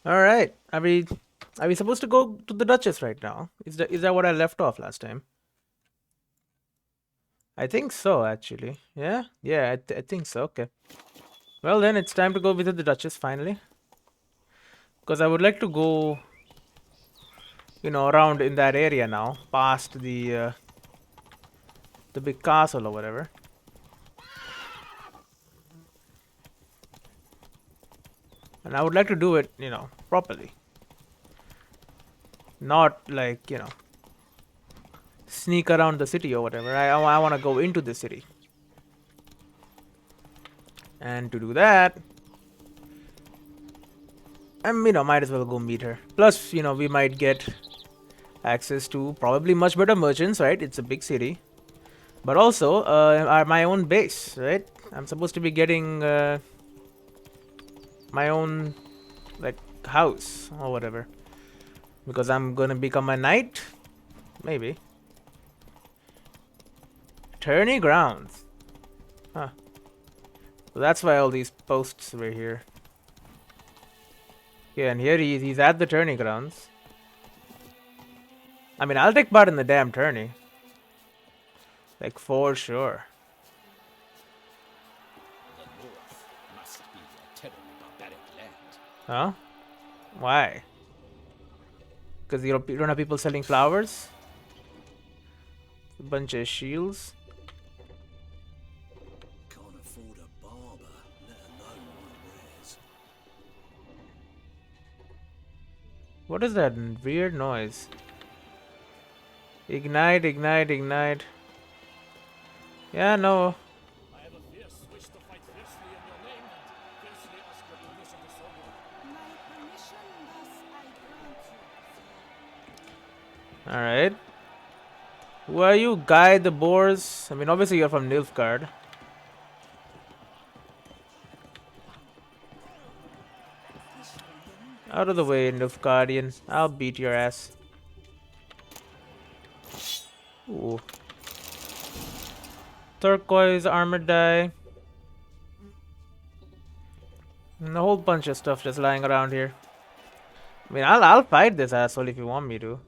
All right. Are we supposed to go to the Duchess right now? Is that what I left off last time? I think so, actually. Yeah, yeah, I think so. Okay. Well, then it's time to go visit the Duchess finally, because I would like to go, around in that area now, past the big castle or whatever. And I would like to do it, properly, not like sneak around the city or whatever. I want to go into the city, and to do that, might as well go meet her. Plus, we might get access to probably much better merchants, right? It's a big city. But also, my own base, right? I'm supposed to be getting my own, like, house or whatever. Because I'm gonna become a knight? Maybe. Tourney grounds. Huh. So that's why all these posts were here. Yeah, and here he's at the tourney grounds. I mean, I'll take part in the damn tourney. Like, for sure. The north must be a terribly barbaric land. Huh? Why? Because you don't have people selling flowers? A bunch of shields? Can't afford a barber, let alone wares. What is that weird noise? Ignite, ignite, ignite. Yeah, no. I have a fierce wish to fight fiercely in your name and fiercely ask your permission to serve you. My permission, thus I grant you. Alright. Who are you, Guy the Boars? I mean, obviously you're from Nilfgaard. Out of the way, Nilfgaardian. I'll beat your ass. Ooh. Turquoise armor die. And a whole bunch of stuff just lying around here. I mean, I'll fight this asshole if you want me to.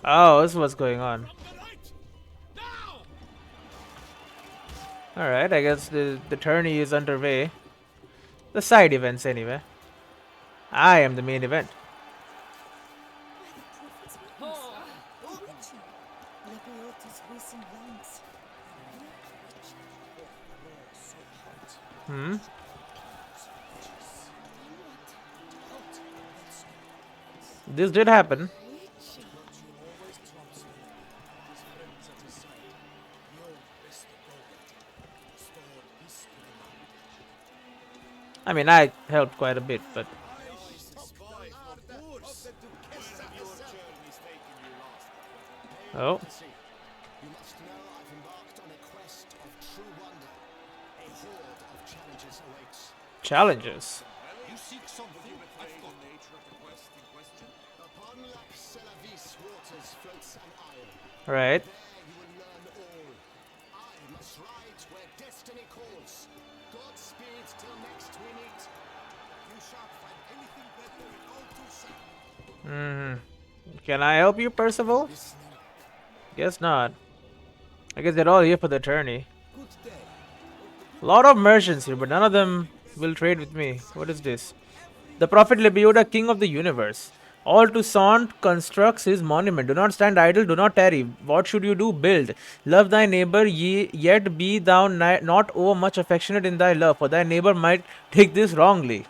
Oh, this is what's going on. Alright, I guess the tourney is underway. The side events, anyway. I am the main event. Hmm? This did happen. I mean, I helped quite a bit, but... Oh. You must know I've embarked on a quest of true wonder. A horde of challenges awaits. Challenges. You seek something? I've got the nature of the quest in question. Upon Lac Selavis waters floats an isle. Right. There you will learn all. I must ride where destiny calls. Godspeed till next we meet. You shan't find anything better in all to say. Can I help you, Percival? Guess not. I guess they're all here for the tourney. A lot of merchants here, but none of them will trade with me. What is this? The prophet Lebioda, king of the universe. All to Sant constructs his monument. Do not stand idle, do not tarry. What should you do? Build. Love thy neighbor, yet be thou not over much affectionate in thy love, for thy neighbor might take this wrongly.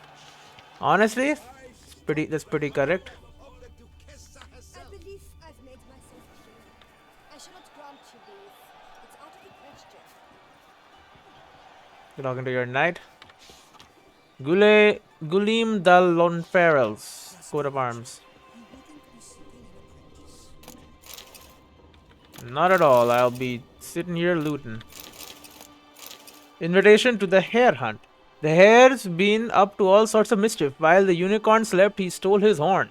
Honestly, that's pretty correct. I believe I've made myself clear. I should not grant you these. It's out of the question. You're talking to your knight. Gulim dal Lonferels, coat of arms. Not at all. I'll be sitting here looting. Invitation to the hare hunt. The hare's been up to all sorts of mischief. While the unicorn slept, he stole his horn.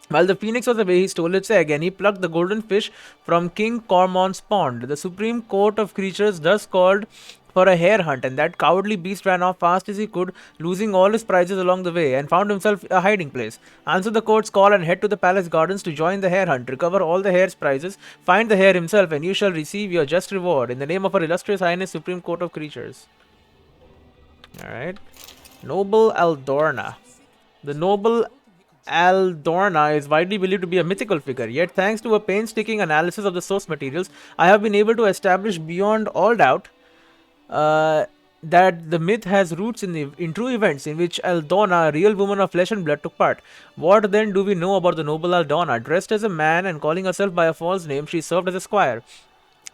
While the phoenix was away, he stole its egg, and he plucked the golden fish from King Cormon's pond. The supreme court of creatures, thus called for a hare hunt, and that cowardly beast ran off fast as he could, losing all his prizes along the way, and found himself a hiding place. Answer the court's call and head to the palace gardens to join the hare hunt. Recover all the hare's prizes, find the hare himself, and you shall receive your just reward in the name of our illustrious highness, Supreme Court of Creatures. Alright. Noble Aldorna. The noble Aldorna is widely believed to be a mythical figure, yet thanks to a painstaking analysis of the source materials, I have been able to establish beyond all doubt that the myth has roots in true events in which Aldona, a real woman of flesh and blood, took part. What then do we know about the noble Aldona? Dressed as a man and calling herself by a false name, she served as a squire.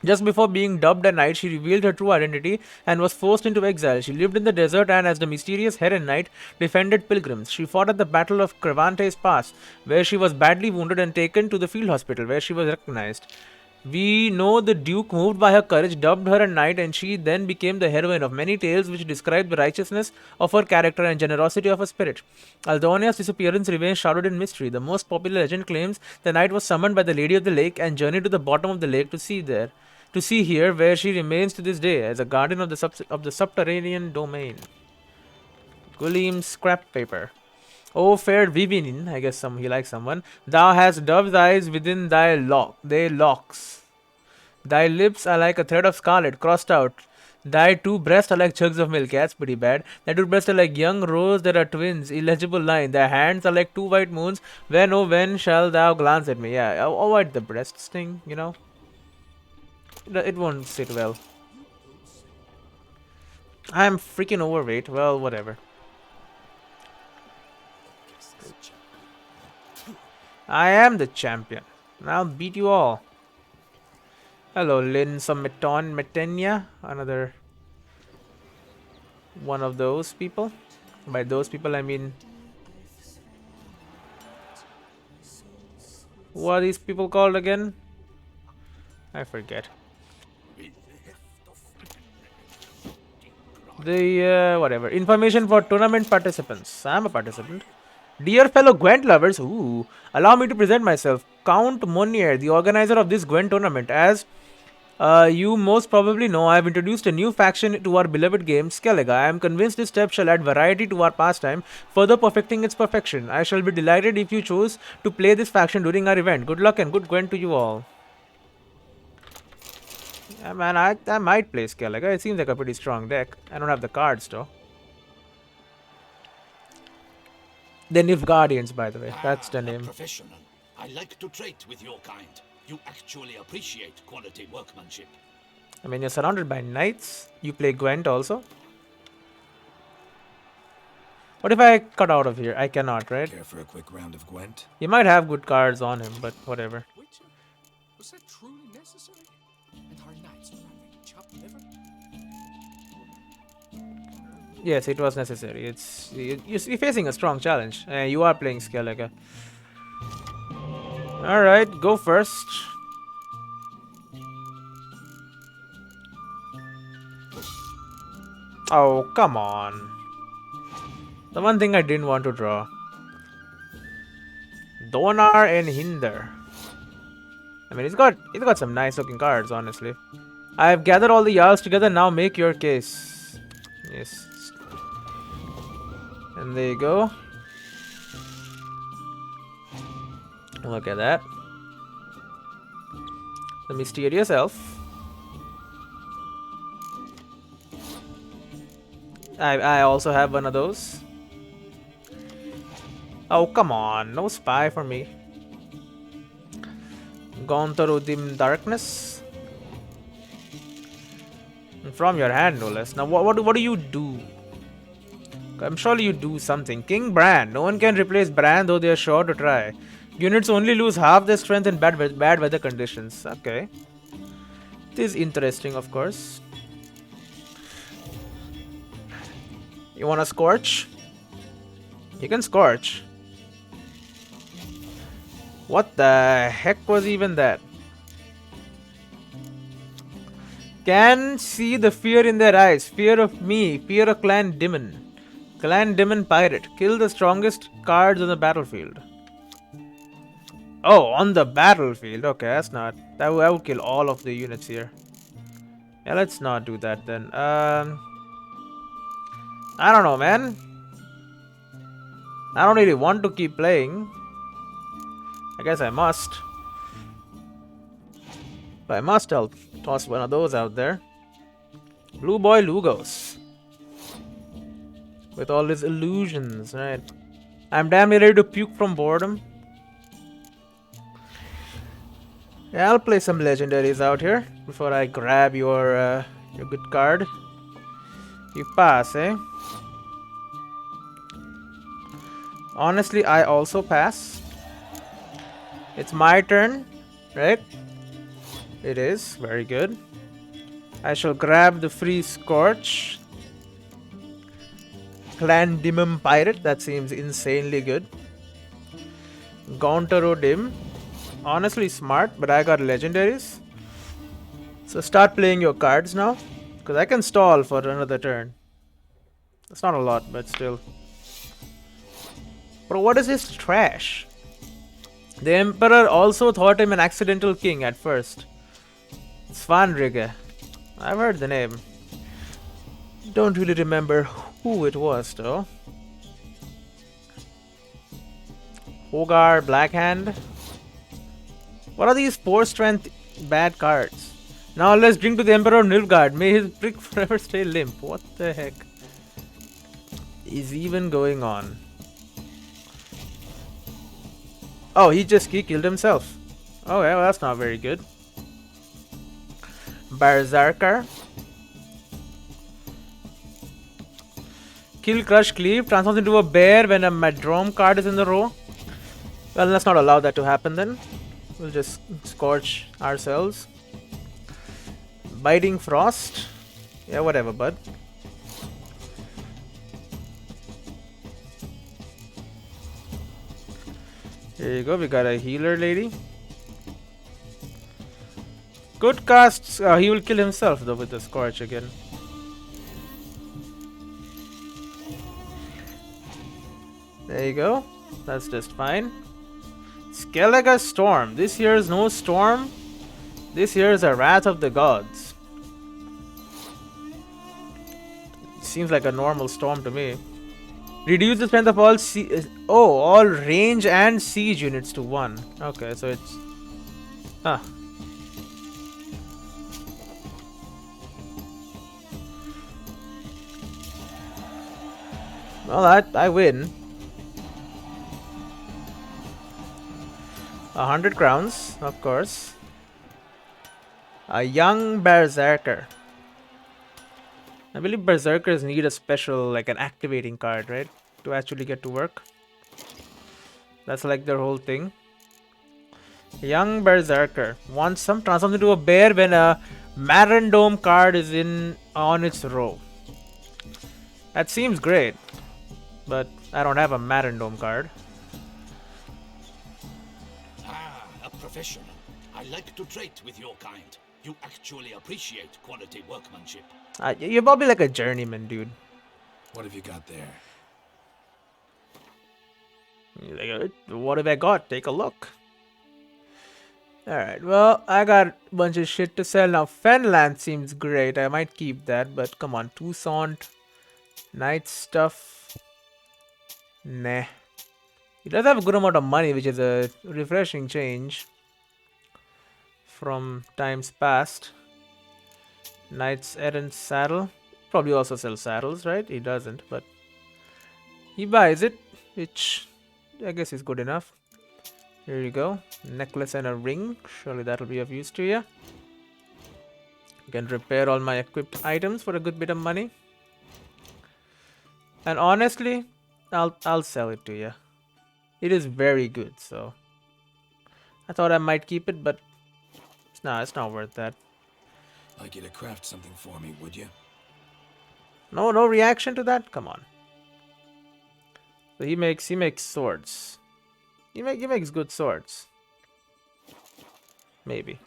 Just before being dubbed a knight, she revealed her true identity and was forced into exile. She lived in the desert and, as the mysterious Heron Knight, defended pilgrims. She fought at the Battle of Crevante's Pass, where she was badly wounded and taken to the field hospital, where she was recognized. We know the Duke, moved by her courage, dubbed her a knight, and she then became the heroine of many tales which describe the righteousness of her character and generosity of her spirit. Aldonia's disappearance remains shrouded in mystery. The most popular legend claims the knight was summoned by the Lady of the Lake and journeyed to the bottom of the lake to see here, where she remains to this day as a guardian of the subterranean domain. Gulim scrap paper. O fair Vivinin, I guess he likes someone. Thou hast dove's eyes within thy locks. Thy lips are like a thread of scarlet crossed out. Thy two breasts are like jugs of milk. Yeah, that's pretty bad. Thy two breasts are like young roes that are twins. Illegible line. Thy hands are like two white moons. When, oh, when shall thou glance at me? Yeah, avoid the breasts thing, you know. It won't sit well. I'm freaking overweight. Well, whatever. I am the champion. I'll beat you all. Hello, Lin Metenia. Another one of those people. By those people, I mean... What are these people called again? I forget. Whatever. Information for tournament participants. I'm a participant. Dear fellow Gwent lovers, allow me to present myself. Count Monnier, the organizer of this Gwent tournament. As you most probably know, I have introduced a new faction to our beloved game, Skellige. I am convinced this step shall add variety to our pastime, further perfecting its perfection. I shall be delighted if you choose to play this faction during our event. Good luck and good Gwent to you all. Yeah, man, I might play Skellige. It seems like a pretty strong deck. I don't have the cards, though. The Nilfgaardians, by the way. That's the name. Professional. I like to trade with your kind. You actually appreciate quality workmanship. I mean, you're surrounded by knights. You play Gwent also. What if I cut out of here? I cannot, right? Care for a quick round of Gwent? He might have good cards on him, but whatever. Was that truly necessary? And our knights running chopped liver? Yes, it was necessary. You're facing a strong challenge. You are playing Skellige. Alright, go first. Oh, come on. The one thing I didn't want to draw. Donar and Hinder. I mean, he's got some nice looking cards, honestly. I have gathered all the Jarls together. Now make your case. Yes. And there you go. Look at that. The mysterious elf. I also have one of those. Oh, come on. No spy for me. Gontarudim Darkness. And from your hand, no less. Now, what do you do? I'm sure you do something. King Bran. No one can replace Bran, though they are sure to try. Units only lose half their strength in bad weather conditions. Okay. It is interesting, of course. You wanna Scorch? You can Scorch. What the heck was even that? Can see the fear in their eyes. Fear of me. Fear of Clan Demon. Clan Demon Pirate. Kill the strongest cards on the battlefield. Oh, on the battlefield. Okay, that's not... That would kill all of the units here. Yeah, let's not do that then. I don't know, man. I don't really want to keep playing. I guess I must. But I must help toss one of those out there. Blue Boy Lugos. With all his illusions, right? I'm damn near ready to puke from boredom. Yeah, I'll play some legendaries out here before I grab your good card. You pass, eh? Honestly, I also pass. It's my turn, right? It is. Very good. I shall grab the free Scorch. Clandimum Pirate. That seems insanely good. Gauntero Dim. Honestly smart, but I got legendaries. So start playing your cards now. Because I can stall for another turn. That's not a lot, but still. Bro, what is this trash? The Emperor also thought him an accidental king at first. Svanrige. I've heard the name. Don't really remember who it was though. Hogar, Blackhand. What are these 4 strength bad cards? Now let's drink to the Emperor Nilfgaard. May his prick forever stay limp. What the heck is even going on? Oh, he killed himself. Oh, yeah, well, that's not very good. Berserker. Kill, crush, cleave. Transforms into a bear when a Madrome card is in the row. Well, let's not allow that to happen then. We'll just scorch ourselves. Biting Frost. Yeah, whatever, bud. Here you go, we got a healer lady. Good casts. He will kill himself though with the Scorch again. There you go. That's just fine. Skellige Storm. This here is no storm. This here is a Wrath of the Gods. Seems like a normal storm to me. Reduce the strength of all all range and siege units to 1. Okay, so it's... Huh. Well, I win. 100 crowns, of course. A young Berserker. I believe Berserkers need a special, like an activating card, right? To actually get to work. That's like their whole thing. Young Berserker. Wants some transforms into a bear when a Marendome card is on its row. That seems great. But I don't have a Marendome card. Ah, a professional. I like to trade with your kind. You actually appreciate quality workmanship. You're probably like a journeyman, dude. What have you got there? Like, what have I got? Take a look. Alright, well, I got a bunch of shit to sell now. Fenland seems great. I might keep that, but come on. Toussaint. Night stuff. Nah. He does have a good amount of money, which is a refreshing change from times past. Knight's Errant saddle. Probably also sells saddles, right? He doesn't, but he buys it, which I guess is good enough. Here you go. Necklace and a ring. Surely that'll be of use to you. I can repair all my equipped items for a good bit of money. And honestly, I'll sell it to you. It is very good, so I thought I might keep it, but it's not worth that. Like you to craft something for me, would you? No reaction to that? Come on. So he makes swords. He makes good swords. Maybe.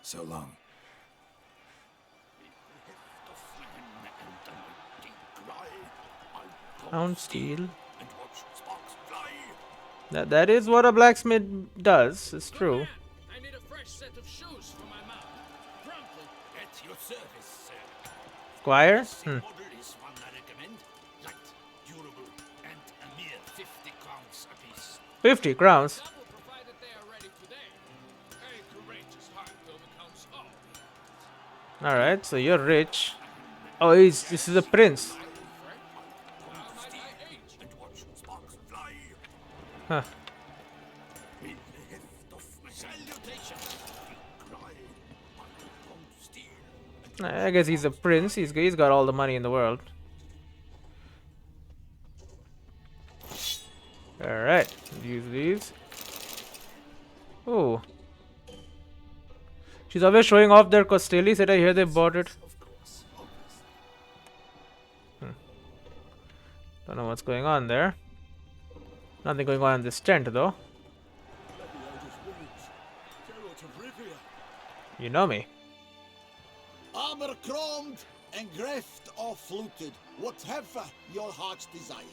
So long. Hound steel. That is what a blacksmith does. It's true. I need a fresh set of shoes for my mount. Promptly. At your service, sir. Squire? This model is one I recommend. Light, durable, and a mere 50 crowns apiece. 50 crowns. Double provided they are ready today. A courageous heart overcomes all. Alright, so you're rich. Oh, this is a prince. And watch sparks fly. Huh. In the heft of salutation. Cry. On steel. I guess he's a prince. He's got all the money in the world. Alright, use these. Ooh. She's always showing off their Costelli. Said I hear they bought it. Don't know what's going on there. Nothing going on in this tent though. You know me. Armour chromed and greft or fluted, whatever your heart's desire.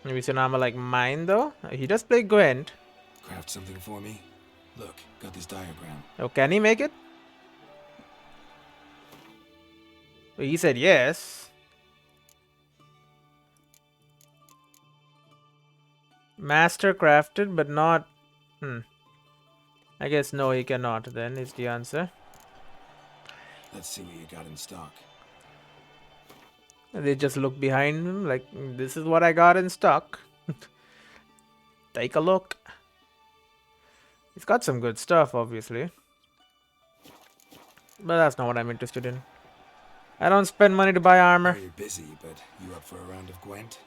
Maybe it's an armor like mine though. He does play Gwent. Craft something for me? Look, got this diagram. Oh, can he make it? Well, he said yes. Master crafted, but not. I guess no, he cannot. Then is the answer. Let's see what you got in stock. They just look behind him like, this is what I got in stock. Take a look. He's got some good stuff, obviously. But that's not what I'm interested in. I don't spend money to buy armor. You're busy, but you up for a round of Gwent?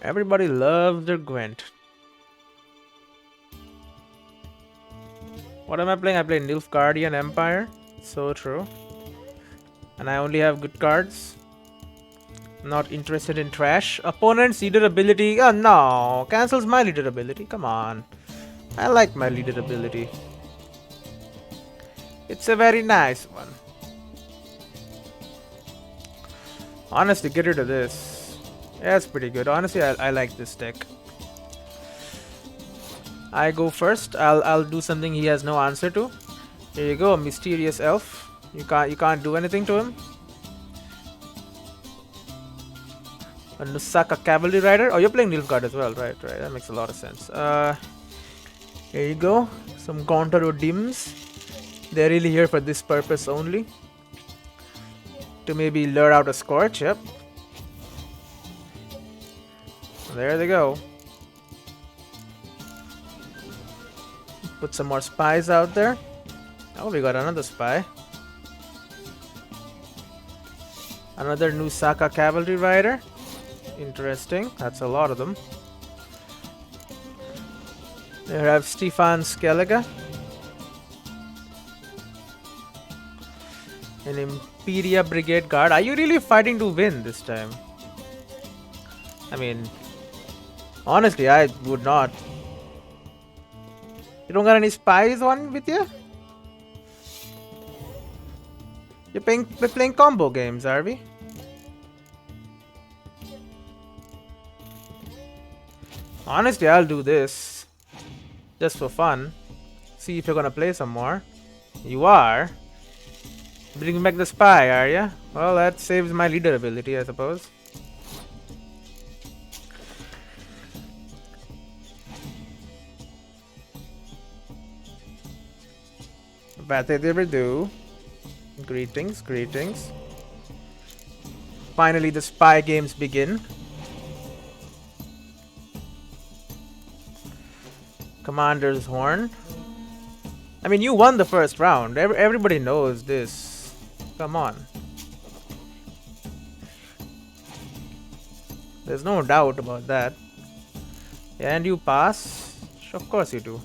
Everybody loves their Gwent. What am I playing? I play Nilfgaardian Empire. So true. And I only have good cards. Not interested in trash. Opponent's leader ability. Oh no! Cancels my leader ability. Come on. I like my leader ability. It's a very nice one. Honestly, get rid of this. Yeah, it's pretty good. Honestly, I like this deck. I go first. I'll do something he has no answer to. Here you go, a mysterious elf. You can't do anything to him. A Nusaka cavalry rider. Oh, you're playing Nilfgaard as well, right? That makes a lot of sense. Here you go, some counter dims. They're really here for this purpose only. To maybe lure out a Scorch. Yep. There they go. Put some more spies out there. Oh, we got another spy. Another Nusaka cavalry rider. Interesting. That's a lot of them. There I have Stefan Skellige. An Imperia Brigade Guard. Are you really fighting to win this time? I mean, honestly, I would not. You don't got any spies on with you? We're playing combo games, are we? Honestly, I'll do this. Just for fun. See if you're gonna play some more. You are. Bring back the spy, are ya? Well, that saves my leader ability, I suppose. But they never do. Greetings, greetings. Finally, the spy games begin. Commander's Horn. I mean, you won the first round. Everybody knows this. Come on. There's no doubt about that. And you pass? Of course you do.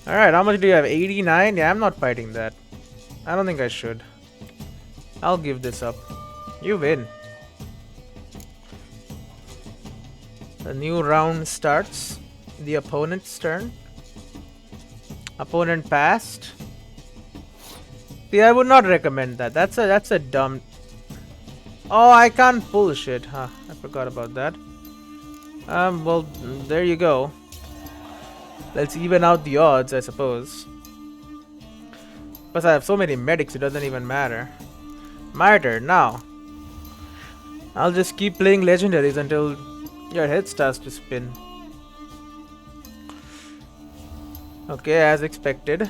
Alright, how much do you have? 89? Yeah, I'm not fighting that. I don't think I should. I'll give this up. You win. The new round starts. The opponent's turn. Opponent passed. See, I would not recommend that. That's a dumb. Oh, I can't pull shit, huh? I forgot about that. Well, there you go. Let's even out the odds, I suppose. Plus, I have so many medics, it doesn't even matter. My turn now. I'll just keep playing legendaries until your head starts to spin. Okay, as expected.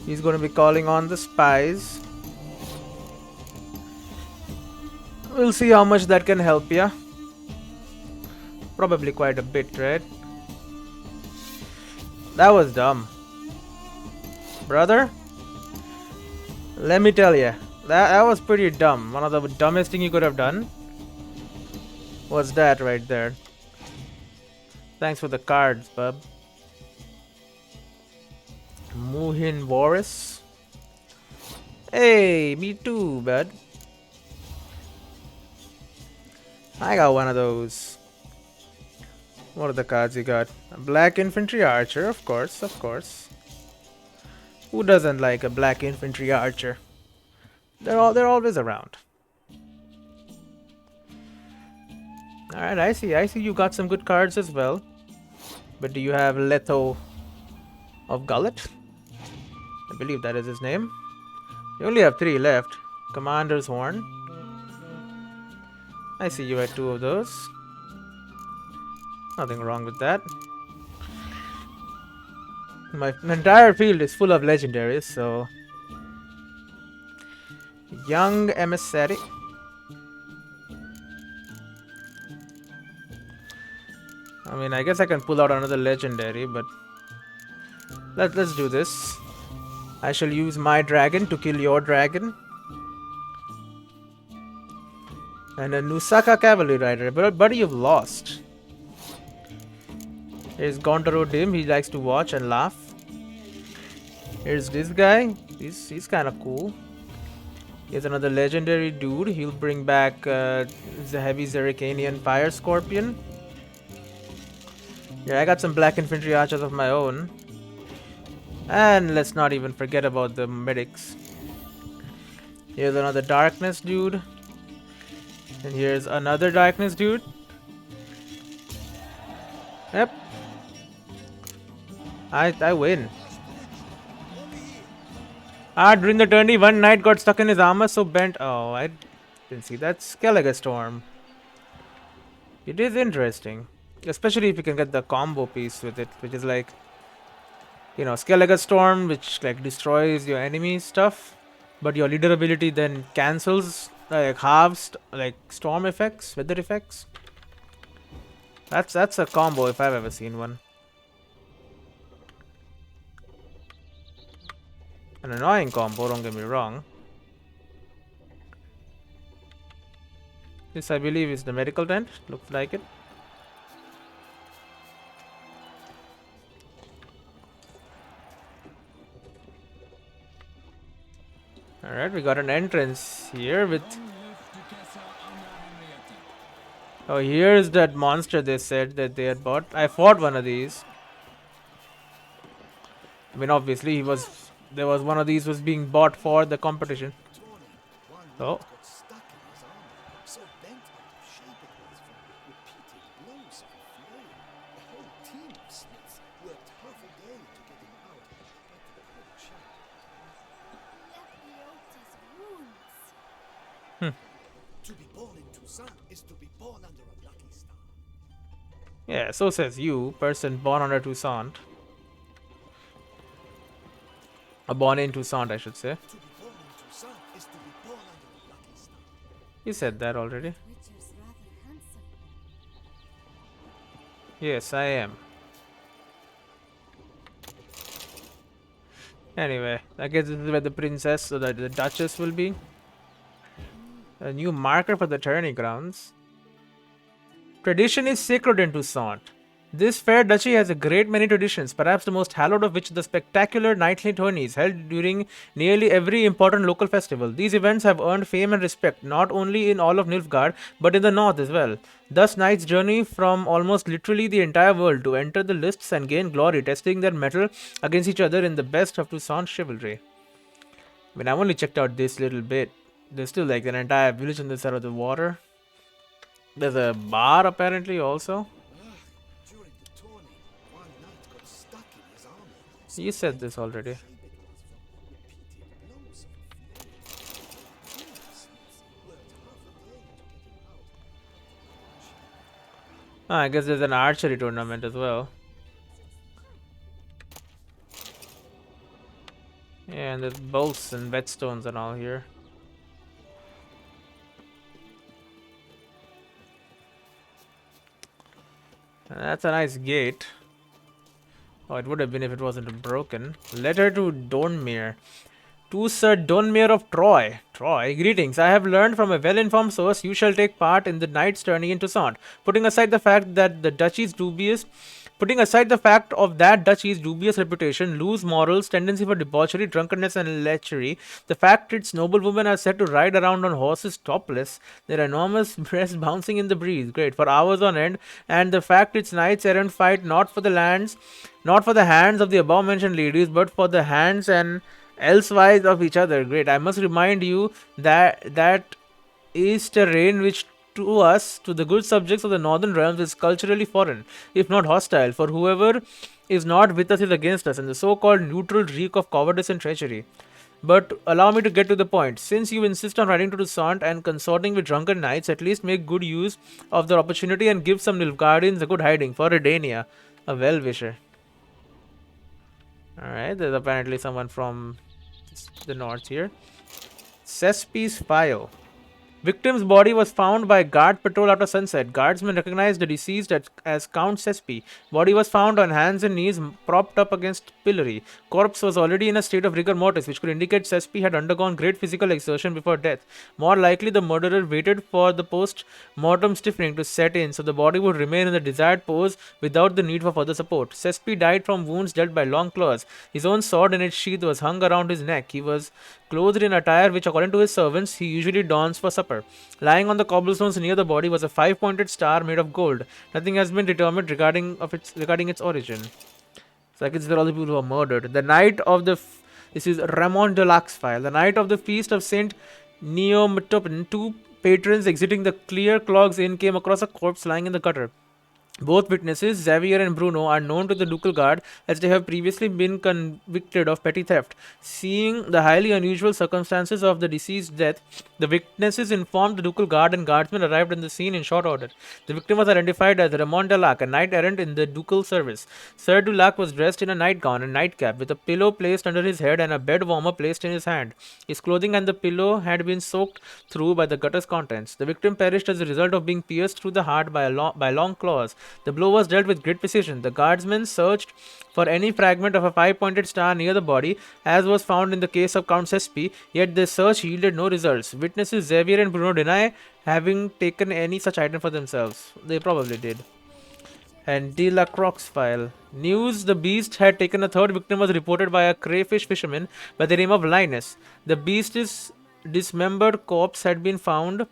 He's going to be calling on the spies. We'll see how much that can help ya. Probably quite a bit, right? That was dumb. Brother? Let me tell ya. That was pretty dumb. One of the dumbest thing you could have done was that right there. Thanks for the cards, bub. Muhin Boris. Hey, me too, bud. I got one of those. What are the cards you got? A black infantry archer, of course, of course. Who doesn't like a black infantry archer? They're always around. Alright, I see you got some good cards as well. But do you have Leto of Gullet? I believe that is his name. You only have 3 left. Commander's Horn. I see you had 2 of those. Nothing wrong with that. My entire field is full of legendaries, so... Young Emissary. I mean, I guess I can pull out another legendary, but... Let's do this. I shall use my dragon to kill your dragon. And a Nusaka Cavalry Rider. But you've lost. Here's Gondaro Dim. He likes to watch and laugh. Here's this guy. He's kind of cool. Here's another legendary dude. He'll bring back the heavy Zerrikanian Fire Scorpion. Yeah, I got some black infantry archers of my own. And let's not even forget about the medics. Here's another darkness dude. And here's another darkness dude. Yep. I win. During the tourney, one knight got stuck in his armor, so bent. Oh, I didn't see that. Skellige Storm. It is interesting. Especially if you can get the combo piece with it, which is like, you know, Skellige Storm, which like destroys your enemy stuff, but your leader ability then cancels, like halves, like storm effects, weather effects. That's a combo if I've ever seen one. An annoying combo, don't get me wrong. This I believe is the medical tent. Looks like it. Alright, we got an entrance here with... Oh, here's that monster they said that they had bought. I fought one of these. I mean, obviously, there was one of these was being bought for the competition. Oh. So bent out of shape it was from repeated blows of a flame. The whole team of smiths worked half a day to get him out, but the poor chap. To be born in Toussaint is to be born under a lucky star. Yeah, so says you, person born under Toussaint. Born in Toussaint, I should say. To be born in Toussaint is to be born under a lucky star. You said that already. Witcher's rather handsome. Yes, I am. Anyway, I guess this is where the princess, so that the duchess will be. A new marker for the tourney grounds. Tradition is sacred in Toussaint. This fair duchy has a great many traditions, perhaps the most hallowed of which the spectacular nightly tourneys held during nearly every important local festival. These events have earned fame and respect not only in all of Nilfgaard, but in the north as well. Thus, knights journey from almost literally the entire world to enter the lists and gain glory, testing their mettle against each other in the best of Toussaint chivalry. I mean, I've only checked out this little bit. There's still like an entire village on this side of the water. There's a bar apparently also. During the tourney, You said this already. Ah, I guess there's an archery tournament as well. Yeah, and there's bolts and whetstones and all here. That's a nice gate. Oh, it would have been if it wasn't broken. Letter to Dornmere. To Sir Dornmere of Troy. Troy, greetings. I have learned from a well-informed source you shall take part in the knight's tourney in Toussaint. Putting aside the fact of that duchy's dubious reputation, loose morals, tendency for debauchery, drunkenness, and lechery, the fact its noblewomen are said to ride around on horses topless, their enormous breasts bouncing in the breeze, great, for hours on end, and the fact its knights errant fight not for the hands of the above mentioned ladies, but for the hands and elsewise of each other, great. I must remind you that is terrain which to us, to the good subjects of the northern realms, is culturally foreign, if not hostile, for whoever is not with us is against us, and the so-called neutral reek of cowardice and treachery. But allow me to get to the point. Since you insist on riding to Toussaint and consorting with drunken knights, at least make good use of the opportunity and give some Nilfgaardians a good hiding for Redania, a well-wisher. Alright, there's apparently someone from the north here. Cespi's file. Victim's body was found by guard patrol after sunset. Guardsmen recognized the deceased as Count Cespi. Body was found on hands and knees propped up against pillory. Corpse was already in a state of rigor mortis, which could indicate Cespi had undergone great physical exertion before death. More likely, the murderer waited for the post-mortem stiffening to set in so the body would remain in the desired pose without the need for further support. Cespi died from wounds dealt by long claws. His own sword in its sheath was hung around his neck. He was clothed in attire which, according to his servants, he usually dons for supper. Lying on the cobblestones near the body was a 5-pointed star made of gold. Nothing has been determined regarding its origin. So I consider all the people who are murdered. The night of the this is Ramon de Lac's file. The night of the feast of Saint Neometopin, two patrons exiting the Clear Clogs Inn came across a corpse lying in the gutter. Both witnesses, Xavier and Bruno, are known to the ducal guard as they have previously been convicted of petty theft. Seeing the highly unusual circumstances of the deceased's death, the witnesses informed the ducal guard and guardsmen arrived on the scene in short order. The victim was identified as Ramon de Lac, a knight errant in the ducal service. Sir de Lac was dressed in a nightgown and nightcap, with a pillow placed under his head and a bed warmer placed in his hand. His clothing and the pillow had been soaked through by the gutter's contents. The victim perished as a result of being pierced through the heart by long claws. The blow was dealt with great precision. The guardsmen searched for any fragment of a 5-pointed star near the body, as was found in the case of Count Cespi, yet their search yielded no results. Witnesses Xavier and Bruno deny having taken any such item for themselves. They probably did. And De La Croix's file. News the beast had taken a third victim was reported by a crayfish fisherman by the name of Linus. The beast's dismembered corpse had been found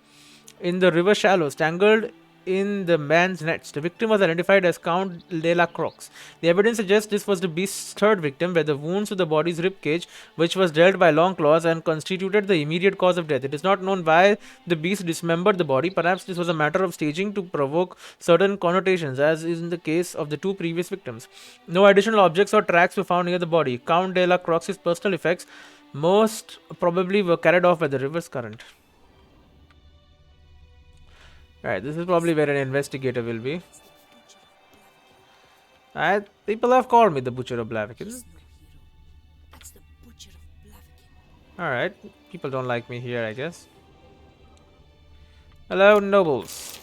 in the river shallows, tangled in the man's nets. The victim was identified as Count de la Croix. The evidence suggests this was the beast's third victim, where the wounds to the body's ribcage, which was dealt by long claws, and constituted the immediate cause of death. It is not known why the beast dismembered the body. Perhaps this was a matter of staging to provoke certain connotations, as is in the case of the two previous victims. No additional objects or tracks were found near the body. Count de la Croix's personal effects most probably were carried off by the river's current. Alright, this is probably where an investigator will be. People have called me the Butcher of Blaviken. Alright, people don't like me here, I guess. Hello, nobles.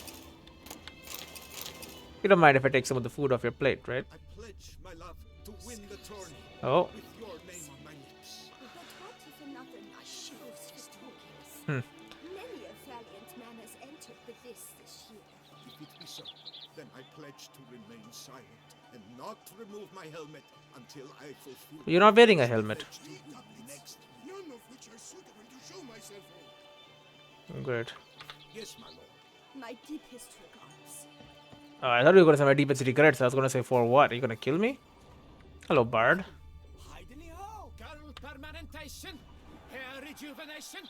You don't mind if I take some of the food off your plate, right? I pledge my love to win the tourney Oh. with your name on my lips. But what if another knight shows victorious? Many a valiant man has entered the list this year. If it be so, then I pledge to remain silent and not remove my helmet until I fulfill. You're not wearing a helmet. Next, none of which are suitable to show myself on. Great. Yes, my lord. My deepest regards. Oh, I thought you were going to say my deepest regrets. I was going to say, for what? Are you going to kill me? Hello, Bard.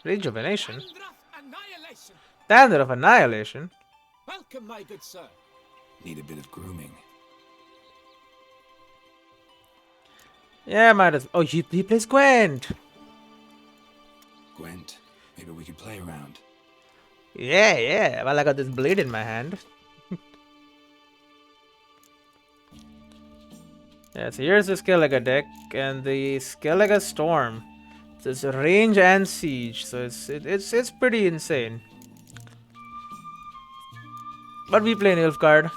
Rejuvenation? Annihilation. Standard of Annihilation? Welcome, my good sir. Need a bit of grooming. Yeah, might as. Oh, he plays Gwent. Gwent, maybe we could play around. Yeah, yeah. Well, I got this blade in my hand. Yeah, so here's the Skellige deck and the Skellige Storm. So it's range and siege, so it's pretty insane. But we play Nilfgaard.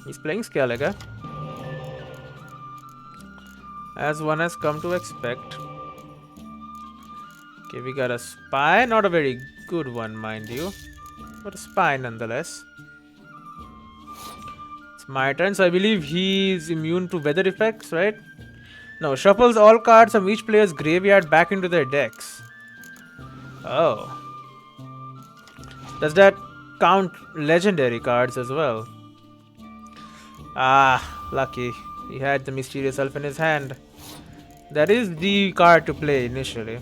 He's playing Skellige, as one has come to expect. Okay, we got a spy, not a very good one, mind you, but a spy nonetheless. It's my turn, so I believe he's immune to weather effects, right? No, shuffles all cards from each player's graveyard back into their decks. Oh. Does that count legendary cards as well? Ah, lucky. He had the Mysterious Elf in his hand. That is the card to play initially.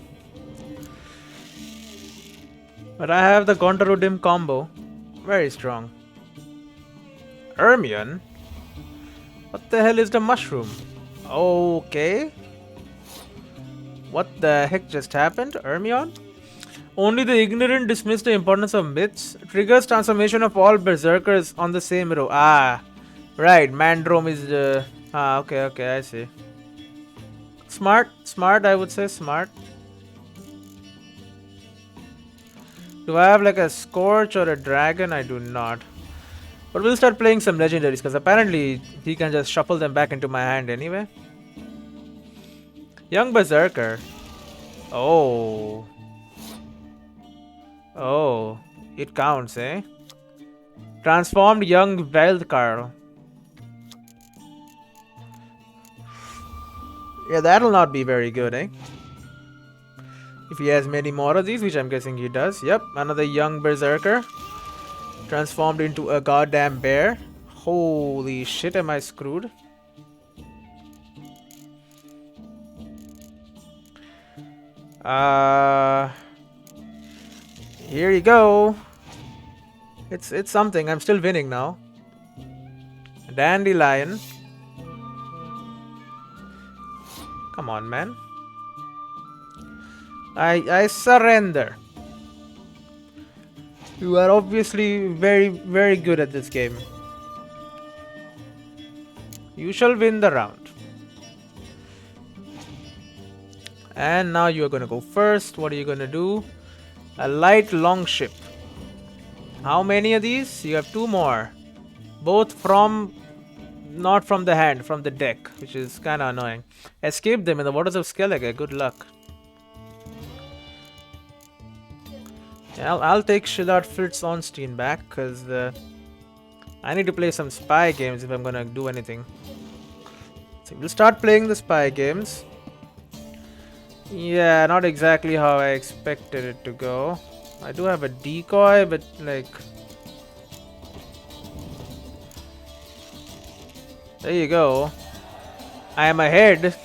But I have the Gontarudim combo. Very strong. Ermion? What the hell is the mushroom? Okay. What the heck just happened? Ermion? Only the ignorant dismiss the importance of myths. Triggers transformation of all berserkers on the same row. Ah, right. Mandrome is the. Ah, okay, I see. Smart, I would say smart. Do I have like a Scorch or a Dragon? I do not. But we'll start playing some legendaries because apparently he can just shuffle them back into my hand anyway. Young Berserker. Oh. Oh. It counts, eh? Transformed Young Veldkarl. Yeah, that'll not be very good, eh? If he has many more of these, which I'm guessing he does. Yep, another Young Berserker. Transformed into a goddamn bear. Holy shit, am I screwed? Here you go. It's something. I'm still winning now. Dandelion. Come on, man. I surrender. You are obviously very good at this game. You shall win the round. And now you are gonna go first. What are you gonna do? A light longship. How many of these? You have 2 more. Both from... not from the hand, from the deck, which is kinda annoying. Escape them in the waters of Skellige. Good luck. Yeah, I'll take Shillard Fritz Onstein back, because I need to play some spy games if I'm gonna do anything. So we'll start playing the spy games. Yeah, not exactly how I expected it to go. I do have a decoy, but like... there you go. I am ahead,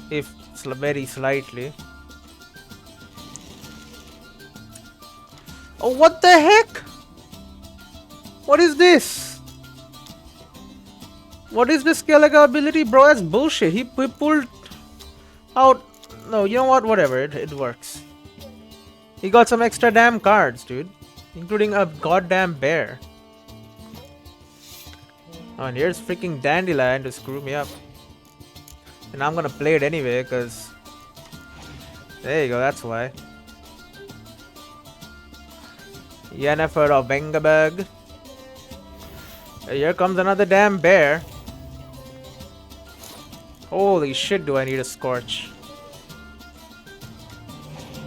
if very slightly. Oh, what the heck? What is this? What is this Skellige ability? Bro, that's bullshit. He pulled out... no, you know what? Whatever. It works. He got some extra damn cards, dude. Including a goddamn bear. Oh, and here's freaking Dandelion to screw me up. And I'm gonna play it anyway, because... there you go, that's why. Yennefer of Vengerberg. Here comes another damn bear. Holy shit, do I need a Scorch.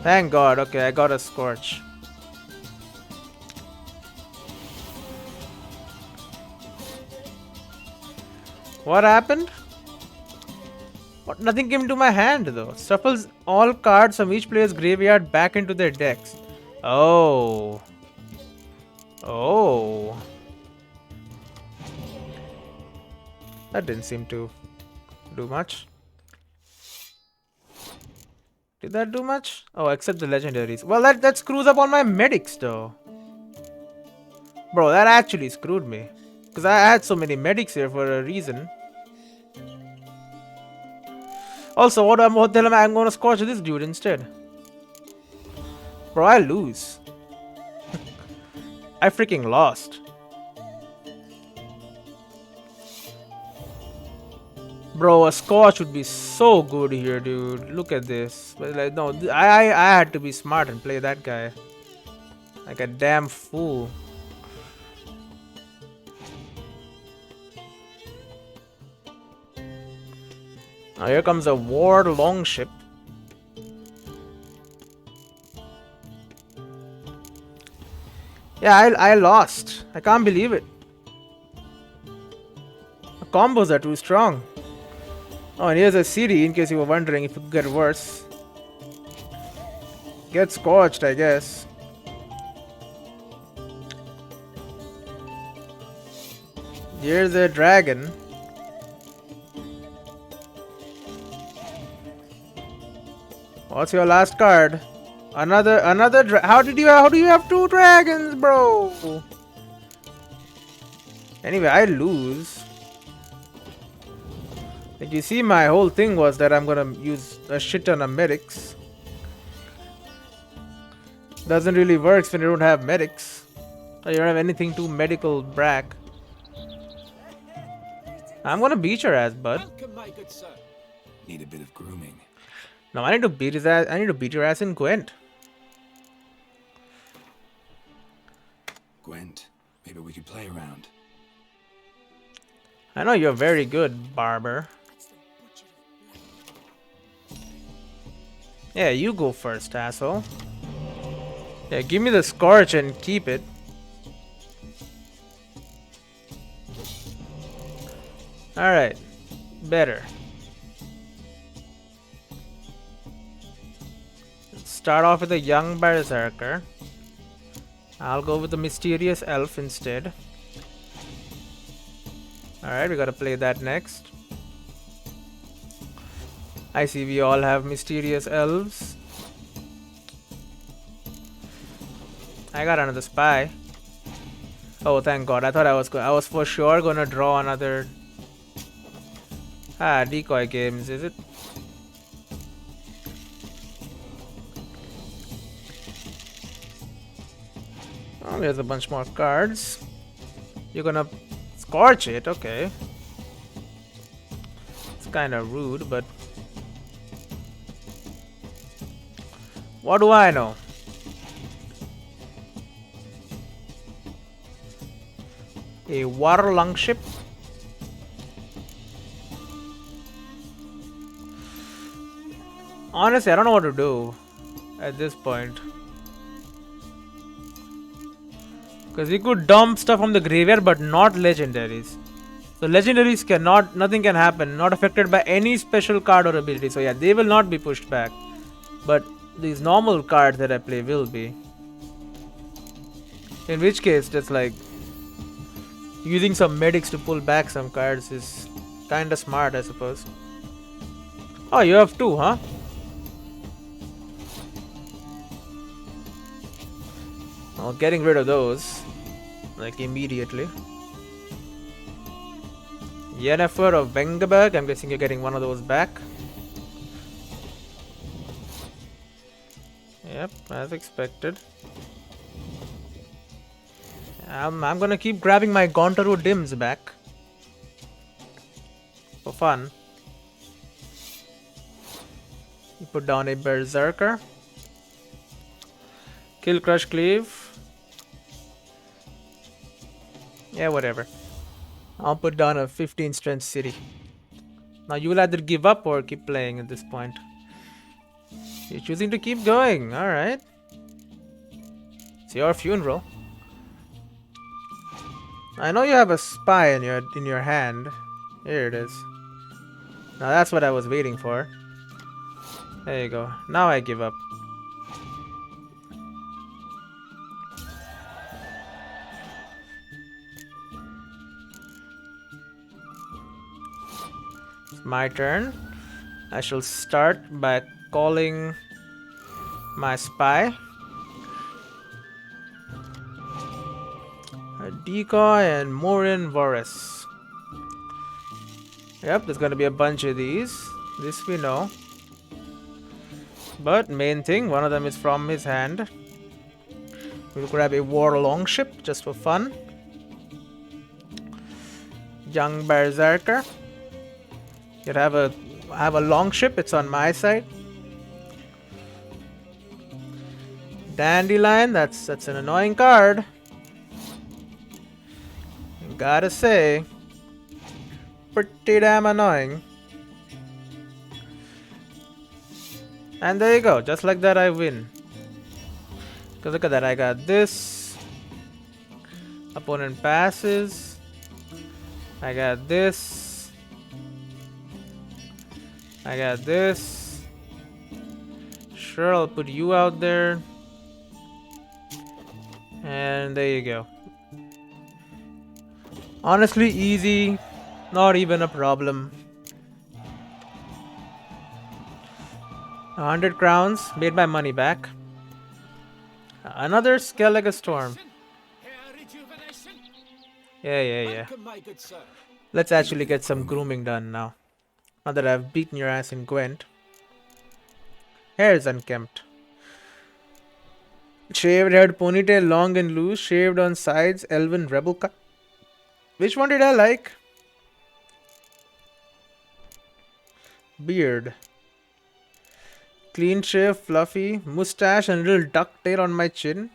Thank God, okay, I got a Scorch. What happened? What? Nothing came into my hand though. Shuffles all cards from each player's graveyard back into their decks. Oh. Oh. That didn't seem to do much. Did that do much? Oh, except the legendaries. Well, that screws up all my medics though. Bro, that actually screwed me. Because I had so many medics here for a reason. Also, what the hell am I? I'm gonna scorch this dude instead. Bro, I lose. I freaking lost. Bro, a scorch would be so good here, dude. Look at this. But like, no, I had to be smart and play that guy. Like a damn fool. Now here comes a war longship. Yeah, I lost. I can't believe it. The combos are too strong. Oh, and here's a CD in case you were wondering if it could get worse. Get scorched, I guess. Here's a dragon. What's your last card? Another how do you have two dragons, bro? Anyway, I lose. Like you see, my whole thing was that I'm gonna use a shit ton of medics. Doesn't really work when you don't have medics. Or you don't have anything too medical brack. I'm gonna beat your ass, bud. Welcome, my good sir. Need a bit of grooming. No, I need to beat his ass. I need to beat your ass in Gwent. Gwent, maybe we could play around. I know you're very good, barber. Yeah, you go first, asshole. Yeah, give me the scorch and keep it. Alright. Better. Let's start off with a young berserker. I'll go with the mysterious elf instead. Alright, we gotta play that next. I see we all have mysterious elves. I got another spy. Oh, thank God. I thought I was for sure gonna draw another decoy games, is it? Oh, there's a bunch more cards. You're gonna scorch it, okay. It's kinda rude, but what do I know? A water longship. Honestly, I don't know what to do at this point. Because we could dump stuff from the graveyard, but not legendaries. So legendaries cannot, nothing can happen, not affected by any special card or ability. So yeah, they will not be pushed back. But these normal cards that I play will be. In which case, just like using some medics to pull back some cards is kinda smart, I suppose. Oh, you have two, huh? Oh, getting rid of those, like immediately. Yennefer of Vengerberg, I'm guessing you're getting one of those back. Yep, as expected. I'm gonna keep grabbing my Gontaru Dims back. For fun. You put down a Berserker. Kill, Crush, Cleave. Yeah, whatever. I'll put down a 15 strength city. Now you will either give up or keep playing at this point. You're choosing to keep going, alright. It's your funeral. I know you have a spy in your hand. Here it is. Now that's what I was waiting for. There you go. Now I give up. It's my turn. I shall start by calling my spy. A decoy and Morin Voris. Yep, there's gonna be a bunch of these. This we know. But main thing, one of them is from his hand. We'll grab a war longship just for fun. Young berserker. You have a longship. It's on my side. Dandelion. That's an annoying card. Gotta say, pretty damn annoying. And there you go. Just like that, I win. Cause look at that. I got this. Opponent passes. I got this. I got this. Sure, I'll put you out there. And there you go. Honestly, easy. Not even a problem. 100 crowns. Made my money back. Another Skellige Storm. Yeah. Welcome, my good sir. Let's actually get some grooming done now. Now that I've beaten your ass in Gwent. Hair is unkempt. Shaved head, ponytail, long and loose. Shaved on sides, elven rebel cut. Which one did I like? Beard. Clean shave, fluffy. Mustache and a little ducktail on my chin.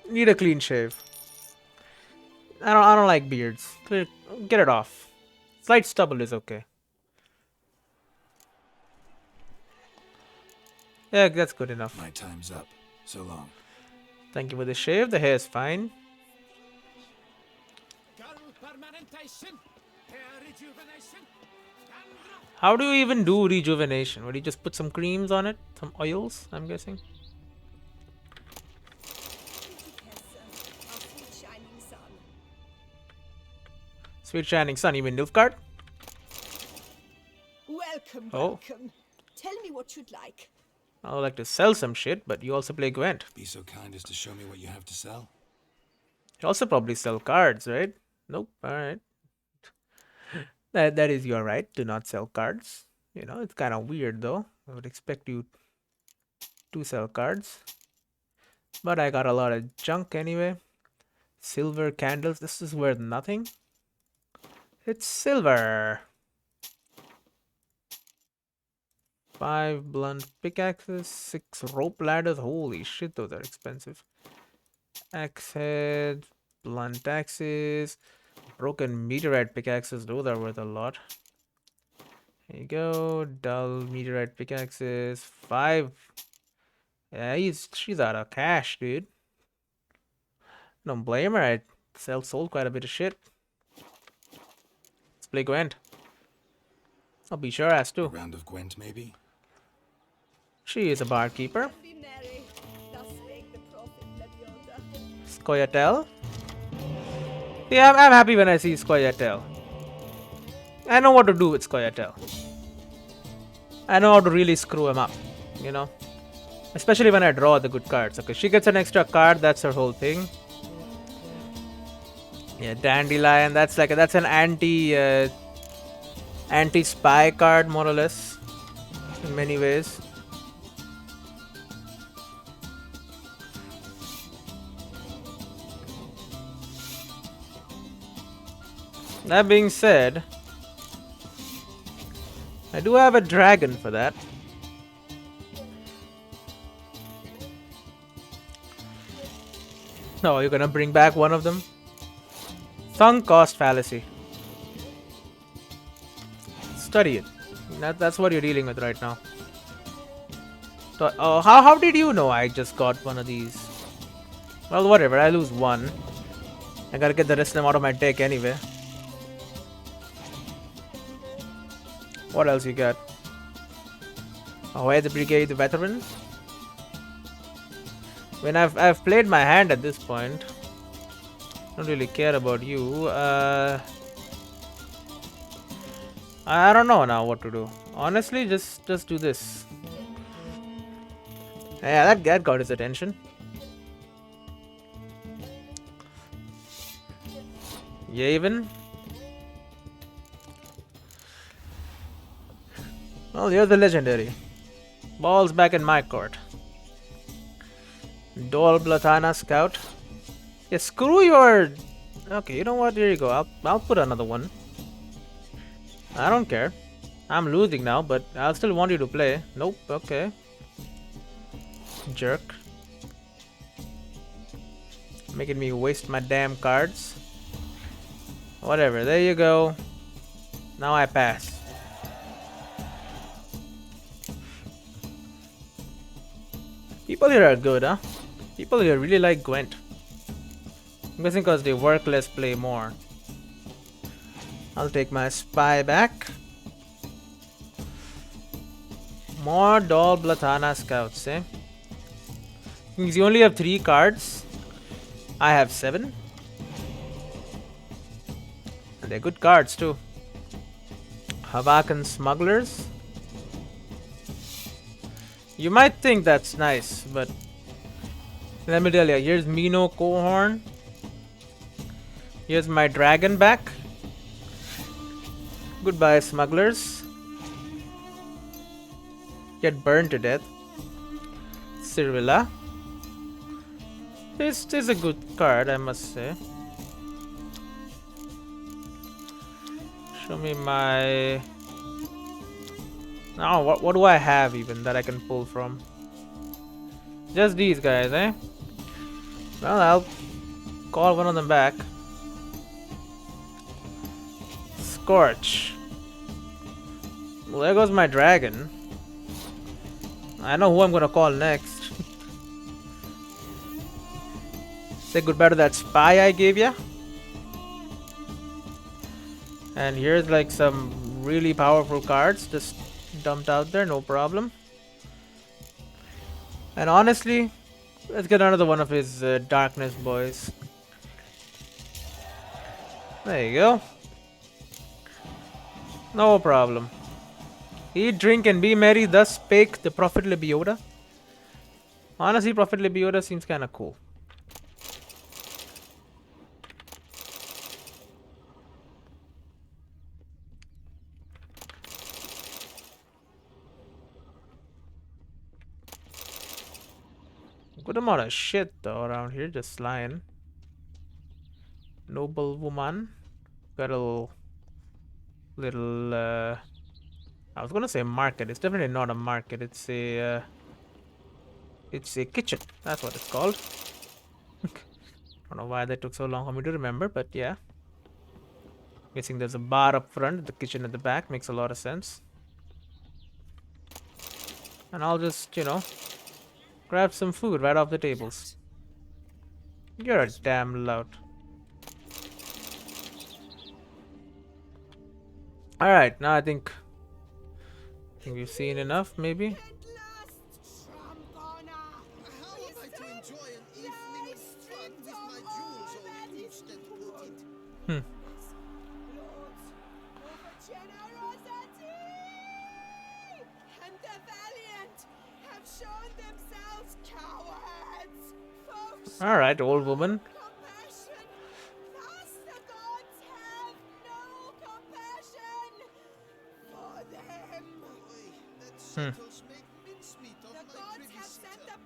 Need a clean shave. I don't like beards. Get it off. Slight stubble is okay. Yeah, that's good enough. My time's up. So long. Thank you for the shave. The hair is fine. How do you even do rejuvenation? Would you just put some creams on it? Some oils, I'm guessing. Sweet shining sun. You mean Nilfgaard? Welcome, Oh. welcome. Tell me what you'd like. I would like to sell some shit, but you also play Gwent. Be so kind as to show me what you have to sell. You also probably sell cards, right? Nope. Alright. That is your right to not sell cards. You know, it's kind of weird though. I would expect you to sell cards. But I got a lot of junk anyway. Silver candles. This is worth nothing. It's silver. 5 blunt pickaxes, 6 rope ladders. Holy shit, those are expensive. Axe head, blunt axes, broken meteorite pickaxes. Those are worth a lot. There you go. Dull meteorite pickaxes. 5. Yeah, she's out of cash, dude. Don't blame her. I sold quite a bit of shit. Let's play Gwent. I'll be sure as A to. round of Gwent, maybe? She is a barkeeper. Be merry. Thus spake the prophet Lebioda. Scoia'tael. Yeah, I'm happy when I see Scoia'tael. I know what to do with Scoia'tael. I know how to really screw him up, you know. Especially when I draw the good cards. Okay, she gets an extra card. That's her whole thing. Yeah, Dandelion. That's an anti-spy card, more or less, in many ways. That being said, I do have a dragon for that. Oh, you're gonna bring back one of them? Sunk cost fallacy. Study it. That's what you're dealing with right now. So, how did you know I just got one of these? Well, whatever. I lose one. I gotta get the rest of them out of my deck anyway. What else you got? Oh, where's the brigade, the veteran? When I've played my hand at this point. Don't really care about you. I don't know now what to do. Honestly, just do this. Yeah, that got his attention. Yavin. Well, here's the legendary. Ball's back in my court. Dol Blatana Scout. Yeah, screw your... Okay, you know what? Here you go. I'll put another one. I don't care. I'm losing now, but I'll still want you to play. Nope, okay. Jerk. Making me waste my damn cards. Whatever, there you go. Now I pass. People here are good, huh? People here really like Gwent. I'm guessing because they work less, play more. I'll take my spy back. More Dol Blatana Scouts, eh? Means you only have 3 cards. I have 7. And they're good cards too. Havakan Smugglers. You might think that's nice, but let me tell you, here's Mino Cohorn. Here's my dragon back. Goodbye, smugglers. Get burned to death. Cirilla. This is a good card, I must say. Show me my... Now, what do I have even that I can pull from? Just these guys, eh? Well, I'll call one of them back. Scorch. Well, there goes my dragon. I know who I'm gonna call next. Say goodbye to that spy I gave ya. And here's like some really powerful cards just dumped out there, no problem. And honestly, let's get another one of his darkness boys. There you go. No problem. Eat, drink, and be merry, thus spake the Prophet Lebioda. Honestly, Prophet Lebioda seems kinda cool. Good amount of shit though around here, just lying. Noble woman. Got a little I was gonna say market. It's definitely not a market. It's a kitchen. That's what it's called. Don't know why that took so long for me to remember, but yeah. Guessing there's a bar up front, the kitchen at the back. Makes a lot of sense. And I'll just, you know, grab some food right off the tables. You're a damn lout. Alright, now I think we've seen enough, maybe. How am I to enjoy an evening of fun with my jewels, old Houston put it? And the valiant have shown themselves cowards. Folks, Alright, old woman. compassion. Thus the gods have no compassion for them. Boy, that settles make mincemeat of The my gods privy have sent sitter.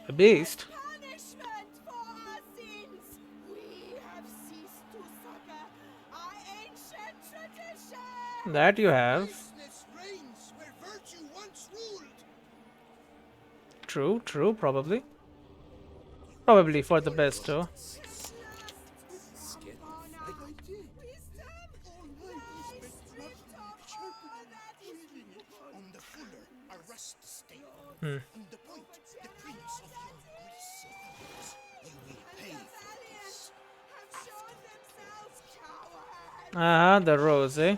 a beast. A beast? Punishment for our sins. We have ceased to succor our ancient tradition. That you have. Niceness reigns where virtue once ruled. True, true, probably. Probably for the best, though. On the fuller, a rust stain. Hmm. On the point, the prince of your grease. You will pay for this. Have shown themselves cowards. The rose, eh?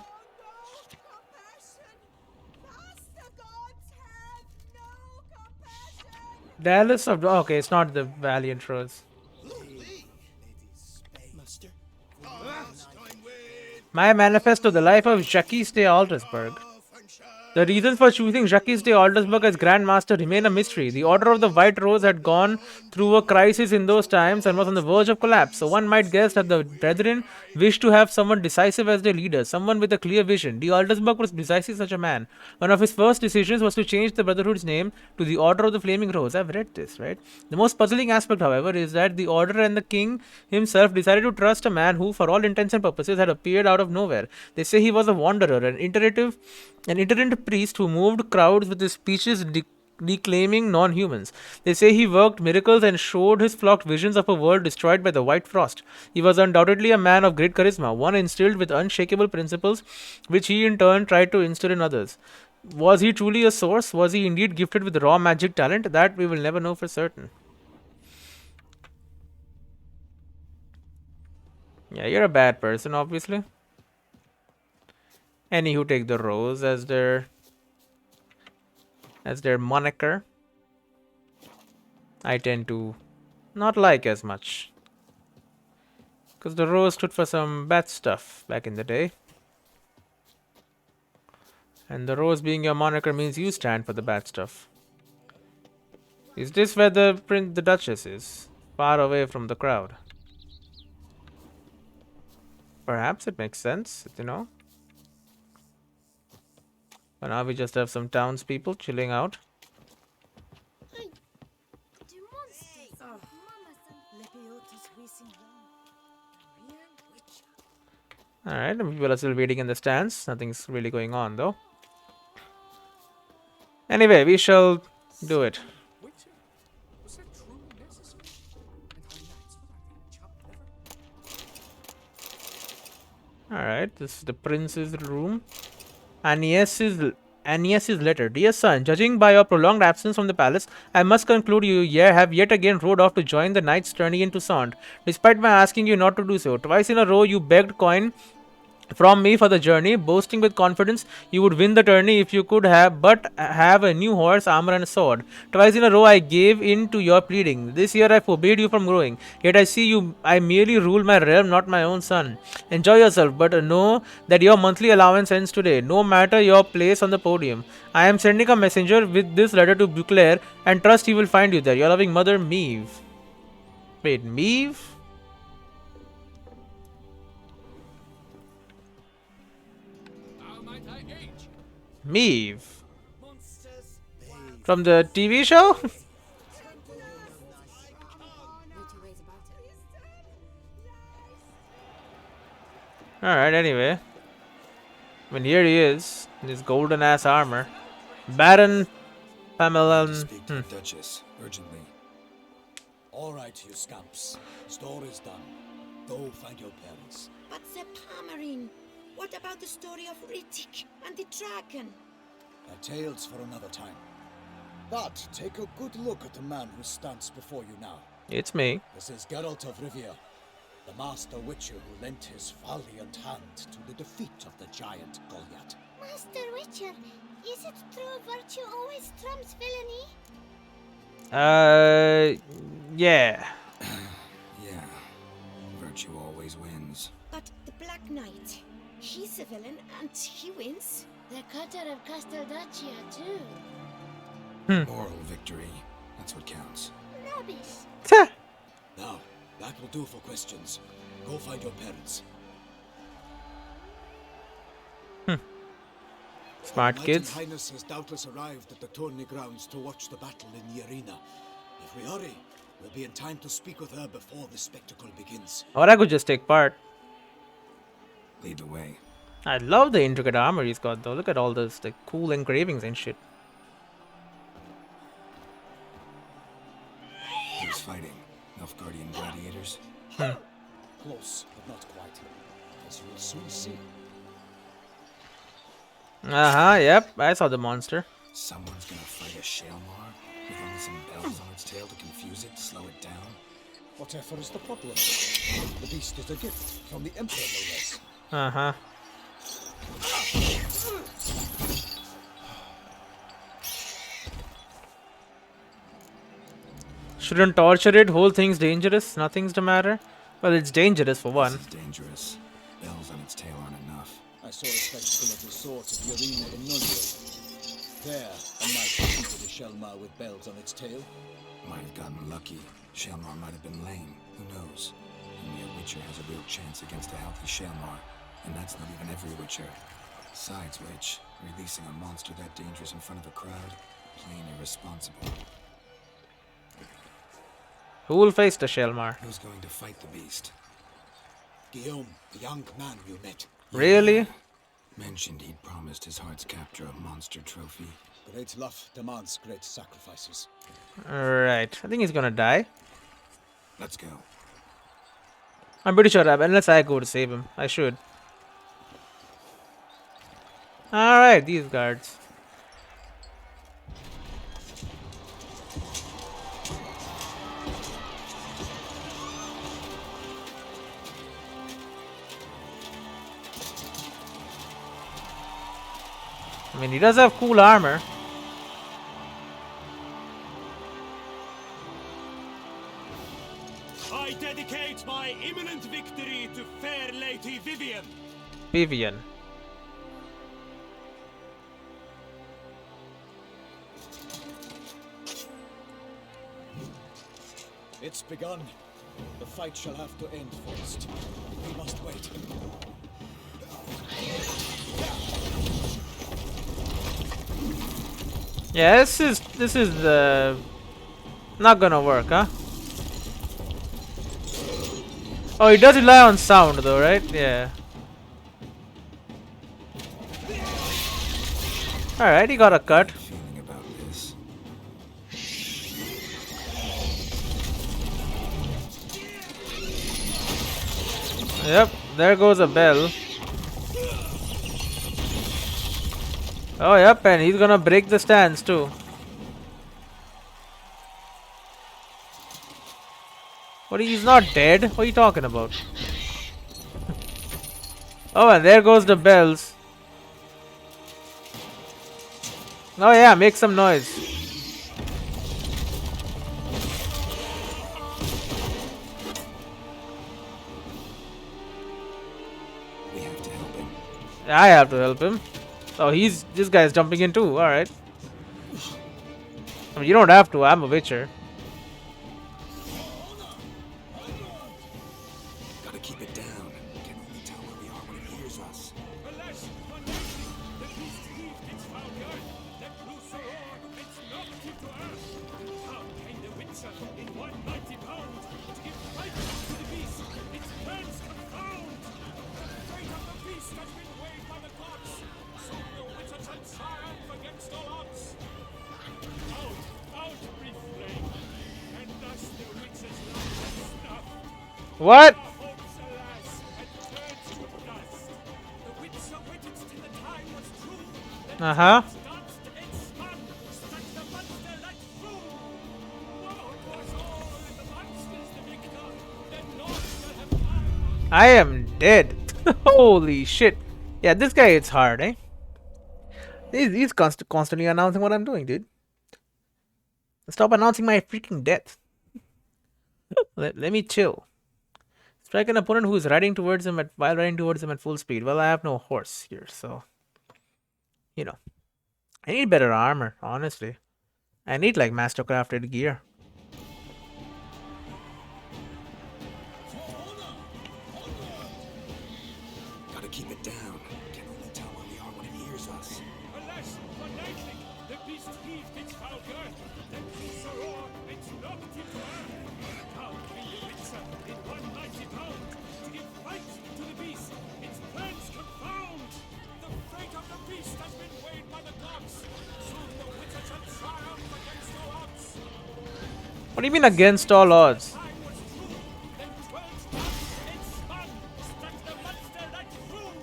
Dallas of... Okay, it's not the Valiant Rose. Master, My manifesto, the life of Jacques de Aldersberg. off and shine. The reasons for choosing Jacques de Aldersburg as Grand Master remain a mystery. The Order of the White Rose had gone through a crisis in those times and was on the verge of collapse, so one might guess that the Brethren wished to have someone decisive as their leader, someone with a clear vision. De Aldersburg was precisely such a man. One of his first decisions was to change the Brotherhood's name to the Order of the Flaming Rose. I've read this, right? The most puzzling aspect, however, is that the Order and the King himself decided to trust a man who, for all intents and purposes, had appeared out of nowhere. They say he was a wanderer, an itinerant priest who moved crowds with his speeches declaiming non-humans. They say he worked miracles and showed his flock visions of a world destroyed by the White Frost. He was undoubtedly a man of great charisma, one instilled with unshakable principles, which he in turn tried to instill in others. Was he truly a source? Was he indeed gifted with raw magic talent? That we will never know for certain. Yeah, you're a bad person, obviously. Any who take the rose as their moniker, I tend to not like as much. Because the rose stood for some bad stuff back in the day. And the rose being your moniker means you stand for the bad stuff. Is this where the Duchess is? Far away from the crowd. Perhaps it makes sense, you know. But now we just have some townspeople chilling out. Alright, people are still waiting in the stands. Nothing's really going on though. Anyway, we shall do it. Was that truly necessary? And our knights fighting chopped liver? Alright, this is the prince's room. Aeneas's letter. Dear son, judging by your prolonged absence from the palace, I must conclude you have yet again rode off to join the knights' tourney in Toussaint. Despite my asking you not to do so, twice in a row you begged coin from me for the journey, boasting with confidence you would win the tourney if you could have a new horse, armor and a sword. Twice in a row I gave in to your pleading. This year I forbade you from growing. Yet I see you, I merely rule my realm, not my own son. Enjoy yourself, but know that your monthly allowance ends today, no matter your place on the podium. I am sending a messenger with this letter to Beauclair and trust he will find you there. Your loving mother, Meve. Wait, Meve? How might I aid you? Meve. From the TV show? Alright, anyway. I mean, here he is, in his golden ass armor. Baron Pamela. Speak to the Duchess, urgently. All right, you scamps. Story is done. Go find your parents. But the Pamarin, what about the story of Rittik and the dragon? Tales for another time. But take a good look at the man who stands before you now. It's me. This is Geralt of Rivia, the master witcher who lent his valiant hand to the defeat of the giant Goliath. Master Witcher, is it true virtue always trumps villainy? Yeah. Yeah. Virtue always wins. But the Black Knight, he's a villain and he wins. The cutter of Casteldaccia, too. Moral victory. That's what counts. Rubbish. Now, that will do for questions. Go find your parents. Smart Your kids. Mighty Highness has doubtless arrived at the tourney grounds to watch the battle in the arena. If we hurry, we'll be in time to speak with her before the spectacle begins. Or I could just take part. Lead the way. I love the intricate armor he's got though. Look at all those like cool engravings and shit. Who's fighting? Nilfgaardian gladiators? Close, but not quite. As you will soon see. Yep. I saw the monster. Someone's gonna fight a Shalmar with only some bells on its tail to confuse it, slow it down. Whatever is the problem? The beast is a gift from the Emperor, no less. Shouldn't torture it. Whole thing's dangerous. Nothing's the matter. Well, it's dangerous for one. This is dangerous. Bells on its tail aren't enough. I saw a spectacle of the sort at the arena in Nullier. There, a knight defeated a Shelmar with bells on its tail. Might have gotten lucky. Shelmar might have been lame. Who knows? Only a Witcher has a real chance against a healthy Shelmar. And that's not even every Witcher. Besides which, releasing a monster that dangerous in front of a crowd, plain irresponsible. Who will face the Shelmar? Who's going to fight the beast? Guillaume, the young man you met. Really? Mentioned he'd promised his heart's capture a monster trophy. Great love demands great sacrifices. Alright. I think he's gonna die. Let's go. I'm pretty sure that, unless I go to save him. I should. Alright, these guards. I mean, he does have cool armor. I dedicate my imminent victory to fair Lady Vivian. Vivian. It's begun. The fight shall have to end first. We must wait. Yeah, this is not gonna work, huh? Oh, he does rely on sound though, right? Yeah. Alright, he got a cut. Feeling about this. Yep, there goes a bell. Oh, yep, and he's gonna break the stands too. What? He's not dead? What are you talking about? Oh, and there goes the bells. Oh yeah, make some noise. We have to help him. I have to help him. Oh, this guy's jumping in too. All right. I mean, you don't have to. I'm a Witcher. Gotta keep it down. Can only tell where we are when it hears us. Alas, one night, the beast heaved its foul earth, let loose a roar, and knocked it to earth. How came the Witcher in one mighty bound to give fight to the beast? Its plans confound. The fate of the beast has been weighed by the gods. Soon the Witcher shall triumph against all odds. Out, brief flame, and thus the Witcher's life is snuffed. What? Hopes, alas, had turned to dust. The Witcher waited till the time was true. Then danced and spun, struck the monster like through. Woe was all, and the monster's the victor. Then naught shall have time. I am dead. Holy shit. Yeah, this guy hits hard, eh? He's constantly announcing what I'm doing, dude. Stop announcing my freaking death. Let me chill. Strike an opponent who is riding towards him while riding towards him at full speed. Well, I have no horse here, so you know. I need better armor, honestly. I need like mastercrafted gear. Gotta keep it down. Can only tell where we are when it hears us. Alas, one nightling, the beast heaved its foul girth, then loose a roar, and knocked it to earth. How came the Witcher in one mighty bound to give fight to the beast? Its plans confound. The fate of the beast has been weighed by the gods. Soon the Witcher shall triumph against all odds. What do you mean against all odds? Time was true, then 12 danced and spun, struck the monster like through.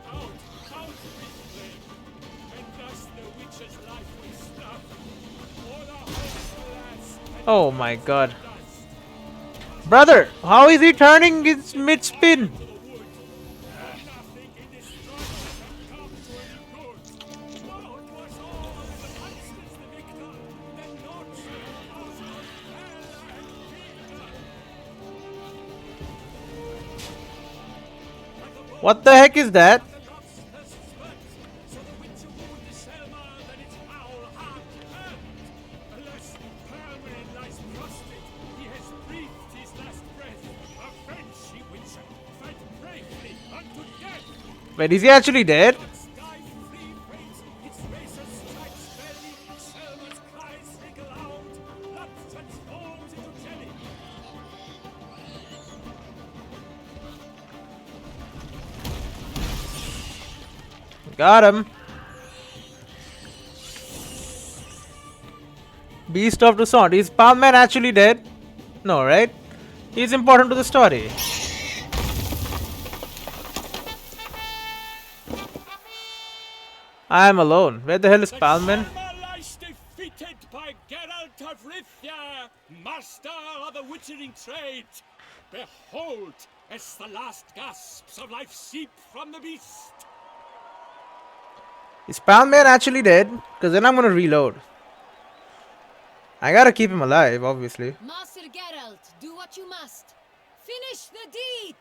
Out, brief flame, and thus the Witcher's life was snuffed. All our hopes, alas, had Oh my god. dust. Brother, how is he turning his mid-spin? Nothing in this struggle can come to any good. Woe was all, and the monster's the victor. Then naught shall pass on hell and fear. Like a bow What the heck is that? So the Witcher warned the Selma that its foul heart burned. Alas, Perwin lies prostrate. He has breathed his last breath. Avenge, ye Witcher. Fight bravely unto death. Wait, is he actually dead? Sky free waits. Its razor strikes belly. Selma's cries wriggle out. Blood transforms into jelly. Got him. Beast of Toussaint. Is Palman actually dead? No, right? He's important to the story. I am alone. Where the hell is The Palman? Selma lies defeated by Geralt of Rivia, master of the witchering trade. Behold, as the last gasps of life seep from the beast. Is Palman actually dead? Because then I'm gonna reload. I gotta keep him alive, obviously. Master Geralt, do what you must. Finish the deed!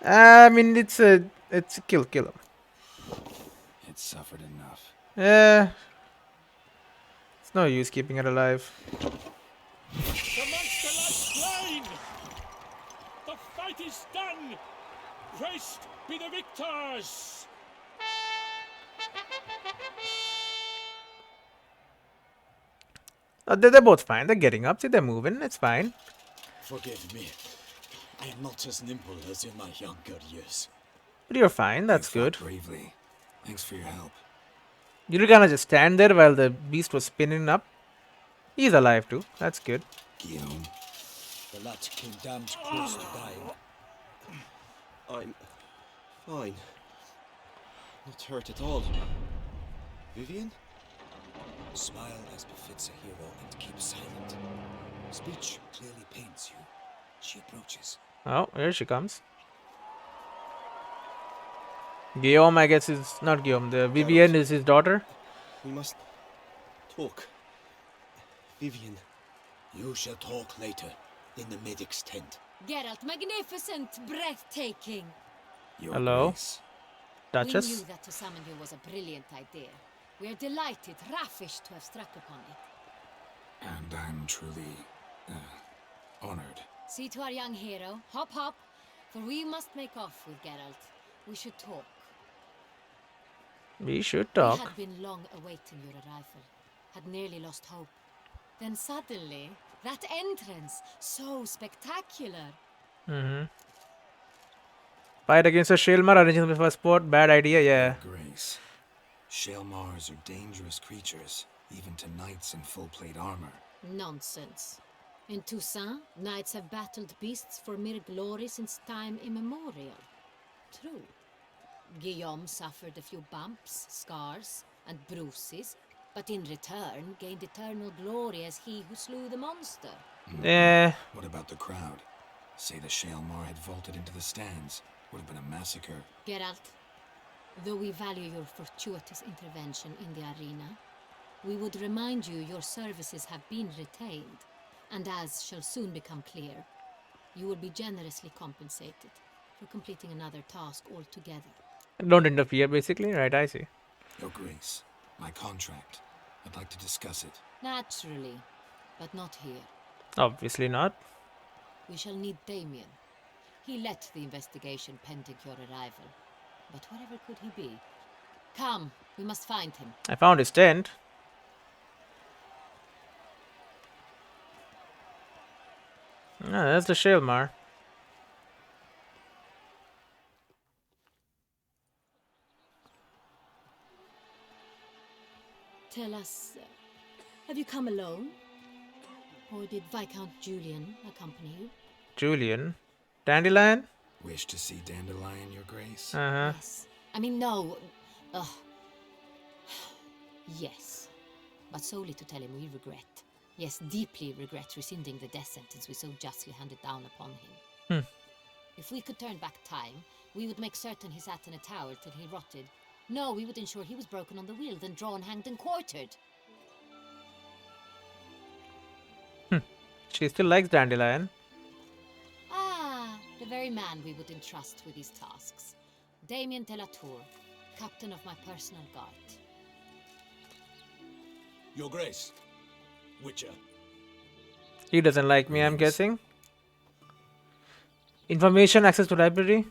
I mean, it's a kill him. It suffered enough. It's no use keeping it alive. The monster lies slain. The fight is done. Praised be the victors. They're both fine. They're getting up. See, they're moving. It's fine. Forgive me. I am not as nimble as in my younger years. But you're fine. That's You fought good. bravely. Thanks for your help. You're gonna just stand there while the beast was spinning up. He's alive too. That's good. Guillaume, The lad came damned close to dying. I'm fine. Not hurt at all. Vivian? Smile as befits a hero and keep silent. Speech clearly pains you. She approaches. Oh, here she comes. Guillaume, I guess, is not Guillaume. The Vivienne is his daughter. We must talk. Vivian. You shall talk later, in the medic's tent. Geralt, magnificent, breathtaking. Your Hello? Grace. We Duchess. knew that to summon you was a brilliant idea. We are delighted, ravished to have struck upon it. And I'm truly honored. See to our young hero. Hop, hop. For we must make off with Geralt. We should talk. We should We talk. had been long awaiting your arrival. Had nearly lost hope. Then suddenly, that entrance, so spectacular. Fight against a Shalmar, arranging the first sport. Bad idea, yeah. Grace. Shaelmars are dangerous creatures, even to knights in full plate armor. Nonsense. In Toussaint, knights have battled beasts for mere glory since time immemorial. True. Guillaume suffered a few bumps, scars, and bruises, but in return gained eternal glory as he who slew the monster. Eh. What about the crowd? Say the Shaelmar had vaulted into the stands. Would have been a massacre. Geralt, though we value your fortuitous intervention in the arena, we would remind you your services have been retained, and as shall soon become clear, you will be generously compensated for completing another task altogether. Don't interfere, basically. Right, I see. Your Grace, my contract. I'd like to discuss it. Naturally, but not here. Obviously not. We shall need Damien. He led the investigation pending your arrival. But whatever could he be? Come, we must find him. I found his tent. Ah, that's the Shalmar. Tell us, have you come alone? Or did Viscount Julian accompany you? Julian. Dandelion? Wish to see Dandelion, Your Grace? Uh-huh. Yes. I mean, no. Ugh. Yes. But solely to tell him we regret. Yes, deeply regret rescinding the death sentence we so justly handed down upon him. If we could turn back time, we would make certain he sat in a tower till he rotted. No, we would ensure he was broken on the wheel, then drawn, hanged, and quartered. She still likes Dandelion. very man we would entrust with these tasks. Damien de la Tour, captain of my personal guard. Your Grace. Witcher. He doesn't like me, I'm Greetings. guessing. Information access to library.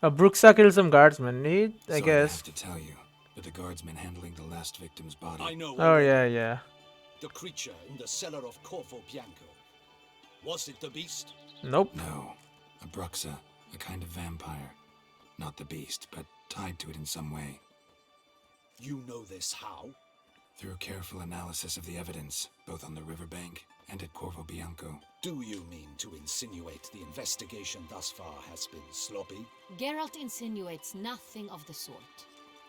Bruxa killed some guardsmen. I Sorry to guess. have to tell you, but the guardsman handling the last victim's body. I know. Oh yeah, yeah. The creature in the cellar of Corvo Bianco. Was it the beast? Nope. No, a Bruxa, a kind of vampire. Not the beast, but tied to it in some way. You know this how? Through careful analysis of the evidence, both on the riverbank and at Corvo Bianco. Do you mean to insinuate the investigation thus far has been sloppy? Geralt insinuates nothing of the sort.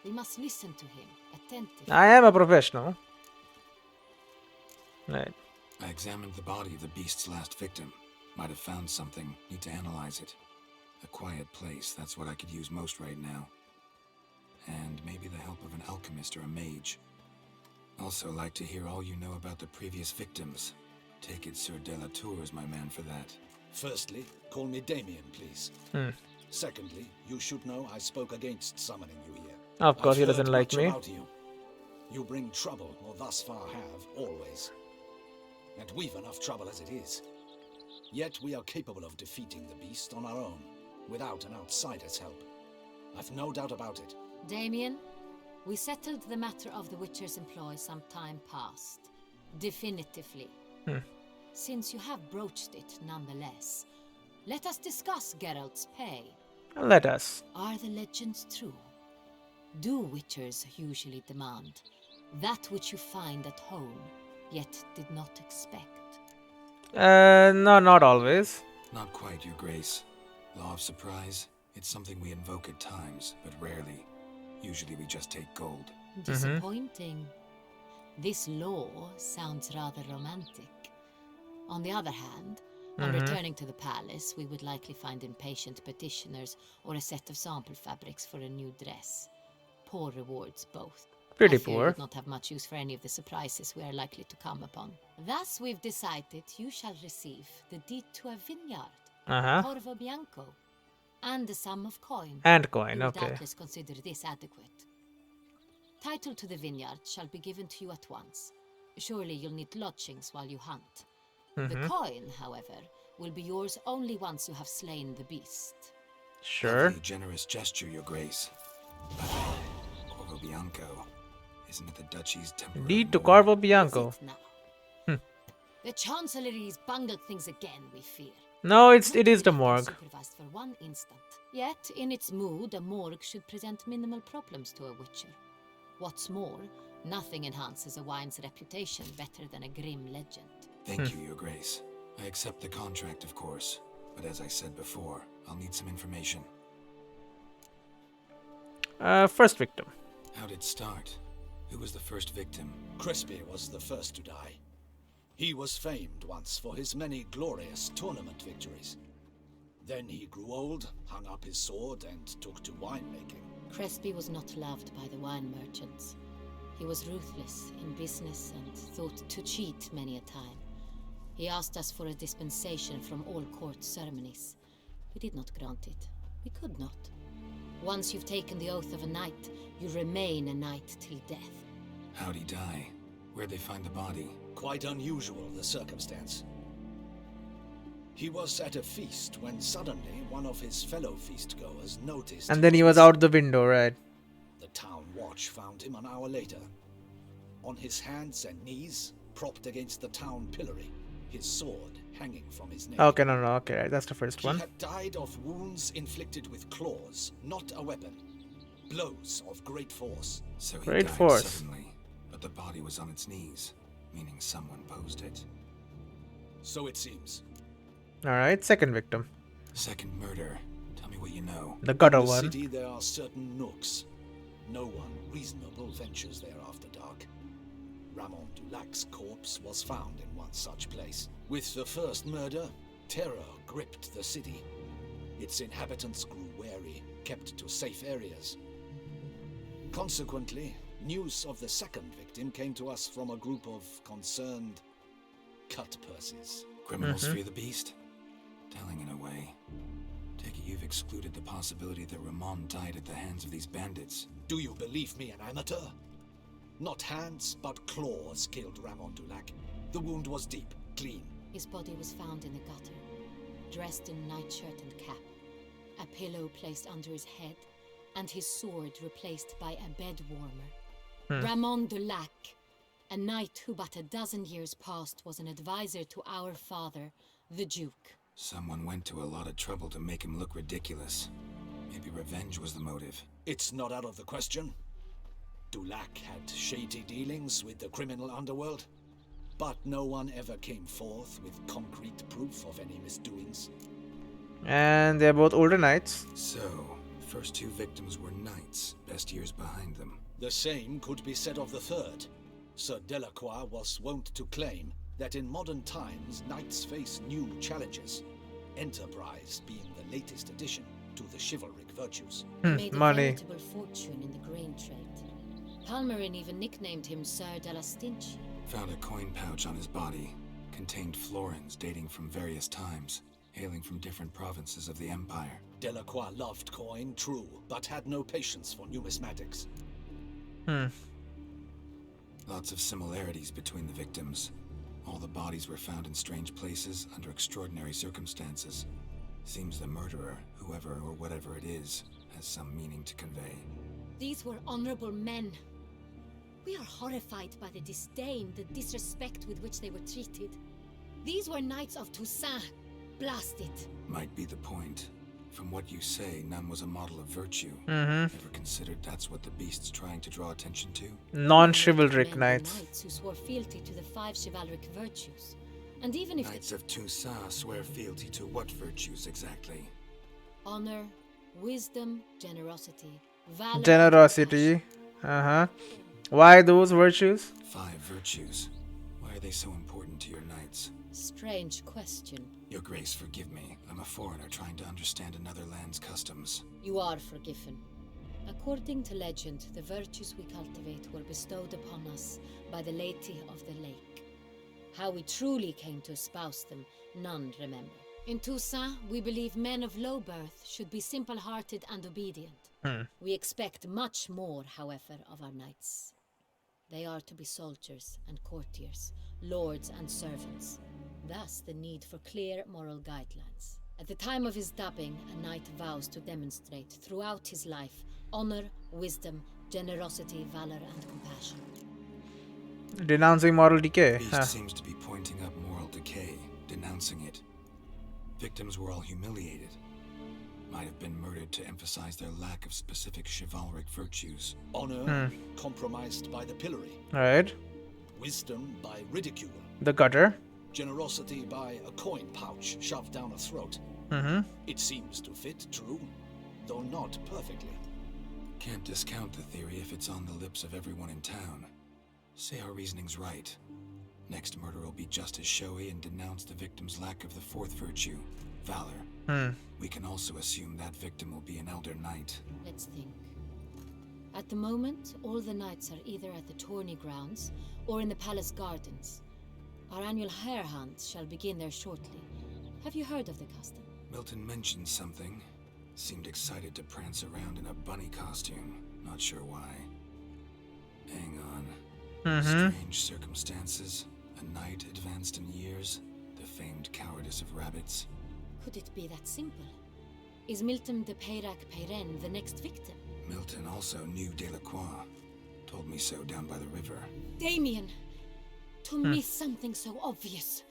We must listen to him attentively. I am a professional. Right. I examined the body of the beast's last victim. Might have found something, need to analyze it. A quiet place, that's what I could use most right now. And maybe the help of an alchemist or a mage. Also like to hear all you know about the previous victims. Take it Sir de la Tour is my man for that. Firstly, call me Damien, please. Secondly, you should know I spoke against summoning you here. Of course, he I've doesn't heard like much me. about you. You bring trouble, or thus far have, always. And we've enough trouble as it is. Yet we are capable of defeating the beast on our own, without an outsider's help. I've no doubt about it. Damien, we settled the matter of the Witcher's employ some time past. Definitively. Since you have broached it nonetheless, let us discuss Geralt's pay. Let us. Are the legends true? Do Witchers usually demand that which you find at home, yet did not expect? No, not always. Not quite, Your Grace. Law of surprise, it's something we invoke at times, but rarely. Usually we just take gold. Disappointing. This law sounds rather romantic. On the other hand, on returning to the palace, we would likely find impatient petitioners or a set of sample fabrics for a new dress. Poor rewards both. Pretty I fear poor. you'd not have much use for any of the surprises we are likely to come upon. Thus, we've decided you shall receive the deed to a vineyard, Corvo Bianco, and a sum of coin. And coin, You will okay. doubtless consider this adequate. Title to the vineyard shall be given to you at once. Surely you'll need lodgings while you hunt. The coin, however, will be yours only once you have slain the beast. Sure. Lovely, generous gesture, Your Grace. But Corvo Bianco, isn't it the Duchy's temporary Deed to morgue? Corvo Bianco. Is it now? The Chancellery's bungled things again, we fear. No, it is the Not morgue. supervised for one instant. Yet, in its mood, a morgue should present minimal problems to a Witcher. What's more, nothing enhances a wine's reputation better than a grim legend. Thank you, Your Grace. I accept the contract, of course. But as I said before, I'll need some information. First victim. How'd it start? Who was the first victim? Crispy was the first to die. He was famed once for his many glorious tournament victories. Then he grew old, hung up his sword, and took to winemaking. Crespi was not loved by the wine merchants. He was ruthless in business and thought to cheat many a time. He asked us for a dispensation from all court ceremonies. We did not grant it. We could not. Once you've taken the oath of a knight, you remain a knight till death. How'd he die? Where'd they find the body? Quite unusual, the circumstance. He was at a feast when suddenly one of his fellow feastgoers noticed. And then he was out the window, right? The town watch found him an hour later. On his hands and knees, propped against the town pillory, his sword hanging from his neck. Okay, no, okay, right, that's the first He one. had died of wounds inflicted with claws, not a weapon. Blows of great force. So he Great died force. suddenly, but the body was on its knees, meaning someone posed it. So it seems. Alright, second victim. Second murder. Tell me what you know. The gutter In the one. city there are certain nooks. No one reasonable ventures there after dark. Ramon Dulac's corpse was found in one such place. With the first murder, terror gripped the city. Its inhabitants grew wary, kept to safe areas. Consequently, news of the second victim came to us from a group of concerned cut purses. Criminals fear the beast? Telling in a way. have excluded the possibility that Ramon died at the hands of these bandits. Do you believe me, an amateur? Not hands, but claws killed Ramon Dulac. The wound was deep, clean. His body was found in the gutter, dressed in nightshirt and cap, a pillow placed under his head, and his sword replaced by a bed warmer. Ramon Dulac, a knight who but a dozen years past was an advisor to our father, the Duke. Someone went to a lot of trouble to make him look ridiculous. Maybe revenge was the motive. It's not out of the question. Dulac had shady dealings with the criminal underworld, but no one ever came forth with concrete proof of any misdoings. And they're both older knights. So, first two victims were knights, best years behind them. The same could be said of the third. Sir Delacroix was wont to claim that in modern times knights face new challenges, enterprise being the latest addition to the chivalric virtues. Made a Money. veritable fortune in the grain trade. Palmerin even nicknamed him Sir de la Stinchi. Found a coin pouch on his body. Contained florins dating from various times, hailing from different provinces of the Empire. Delacroix loved coin, true, but had no patience for numismatics. Lots of similarities between the victims. All the bodies were found in strange places under extraordinary circumstances. Seems the murderer, whoever or whatever it is, has some meaning to convey. These were honorable men. We are horrified by the disdain, the disrespect with which they were treated. These were knights of Toussaint. Blast it. Might be the point. From what you say, none was a model of virtue. Mm-hmm. Ever considered that's what the beast's trying to draw attention to? Non-chivalric Men were knights. Knights who swore fealty to the 5 chivalric virtues. And even if Knights of Toussaint swear fealty to what virtues exactly? honor, wisdom, generosity, valor, and Generosity. Uh-huh. Why those virtues? 5 virtues. Why are they so important to your knights? strange question. Your Grace, forgive me. I'm a foreigner trying to understand another land's customs. You are forgiven. According to legend, the virtues we cultivate were bestowed upon us by the Lady of the Lake. How we truly came to espouse them, none remember. In Toussaint, we believe men of low birth should be simple-hearted and obedient. We expect much more, however, of our knights. They are to be soldiers and courtiers, lords and servants. Thus, the need for clear moral guidelines. At the time of his dubbing, a knight vows to demonstrate throughout his life honor, wisdom, generosity, valor, and compassion. Denouncing moral decay. Beast seems to be pointing up moral decay, denouncing it. Victims were all humiliated. Might have been murdered to emphasize their lack of specific chivalric virtues. Honor compromised by the pillory. Alright. Wisdom by ridicule. The gutter. Generosity by a coin pouch shoved down a throat. It seems to fit, true, though not perfectly. Can't discount the theory if it's on the lips of everyone in town. Say our reasoning's right. Next murder will be just as showy and denounce the victim's lack of the fourth virtue, valor. We can also assume that victim will be an elder knight. Let's think. At the moment, all the knights are either at the tourney grounds or in the palace gardens. Our annual hare hunt shall begin there shortly. Have you heard of the custom? Milton mentioned something. Seemed excited to prance around in a bunny costume. Not sure why. Hang on. Strange circumstances. A knight advanced in years. The famed cowardice of rabbits. Could it be that simple? Is Milton de Peyrac-Peyren the next victim? Milton also knew Delacroix. Told me so down by the river. Damien! To miss something so obvious.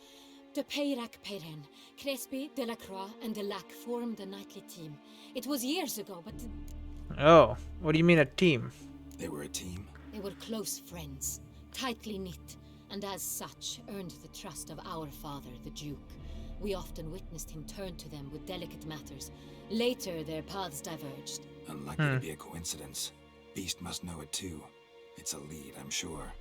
De Peyrac-Peyren, Crespi, Delacroix, and Delac formed a knightly team. It was years ago, but Oh, what do you mean a team? They were a team? they were close friends, tightly knit, and as such earned the trust of our father, the Duke. We often witnessed him turn to them with delicate matters. Later, their paths diverged. Unlikely to be a coincidence. Beast must know it too. It's a lead, I'm sure.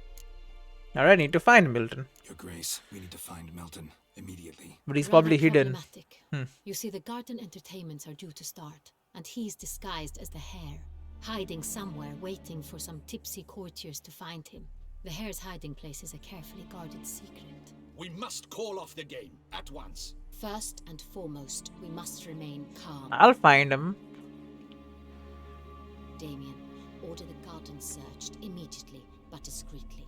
Alright, need to find Milton. Your Grace, we need to find Milton immediately. But he's Rather probably hidden. problematic. You see, the garden entertainments are due to start, and he's disguised as the hare, hiding somewhere, waiting for some tipsy courtiers to find him. The hare's hiding place is a carefully guarded secret. We must call off the game at once. First and foremost, we must remain calm. I'll find him. Damien, order the gardens searched immediately, but discreetly.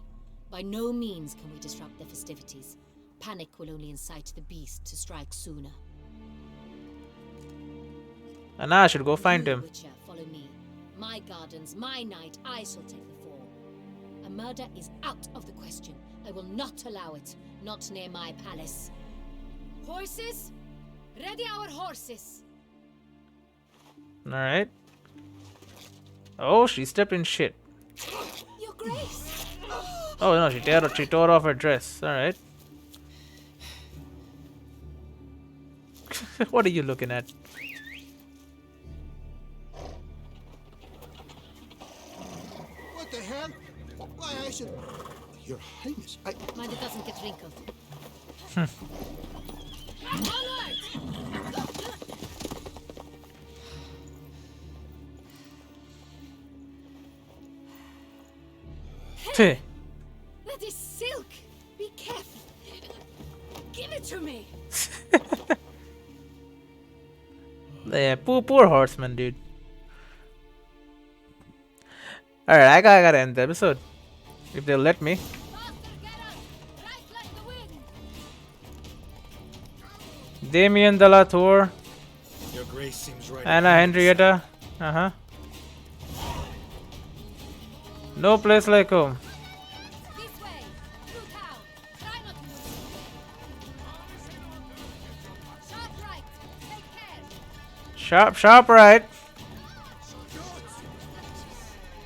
By no means can we disrupt the festivities. Panic will only incite the beast to strike sooner. And I should go find You, him. Witcher, follow me. My gardens, my night, I shall take the fall. A murder is out of the question. I will not allow it. Not near my palace. Horses? Ready our horses. Alright. Oh, she stepped in shit. Your Grace! Oh no, she tore off her dress. Alright. What are you looking at? What the hell? Why, I should... Your Highness, I... Mind it doesn't get wrinkled. Teh. That is silk! Be careful! Give it to me! Yeah, poor horseman, dude. Alright, I gotta end the episode. If they'll let me. Faster, Geralt! Right like the wind! Damien de la Tour. Your Grace seems right. Anna Henrietta. Uh-huh. No place like home. This way! Through town! Try not to move! Sharp right! Take care! Sharp right.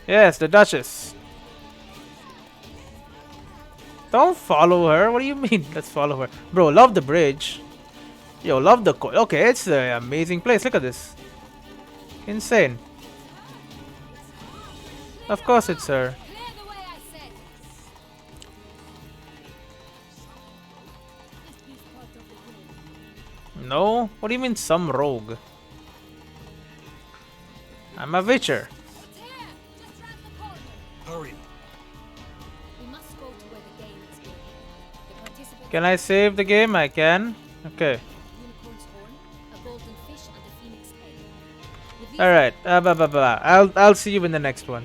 Yes, the Duchess. Don't follow her. What do you mean? Let's follow her. Bro, love the bridge. Yo, love the... Okay, it's an amazing place. Look at this. Insane. Of course it's her. Clear the way, I said! No? What do you mean some rogue? I'm a witcher. It's here! Just round the corner! Hurry. We must go to where the game is being held. The participants... Can I save the game? I can. Okay. Unicorn's horn, a golden fish, and a phoenix egg. With these Alright. I'll see you in the next one.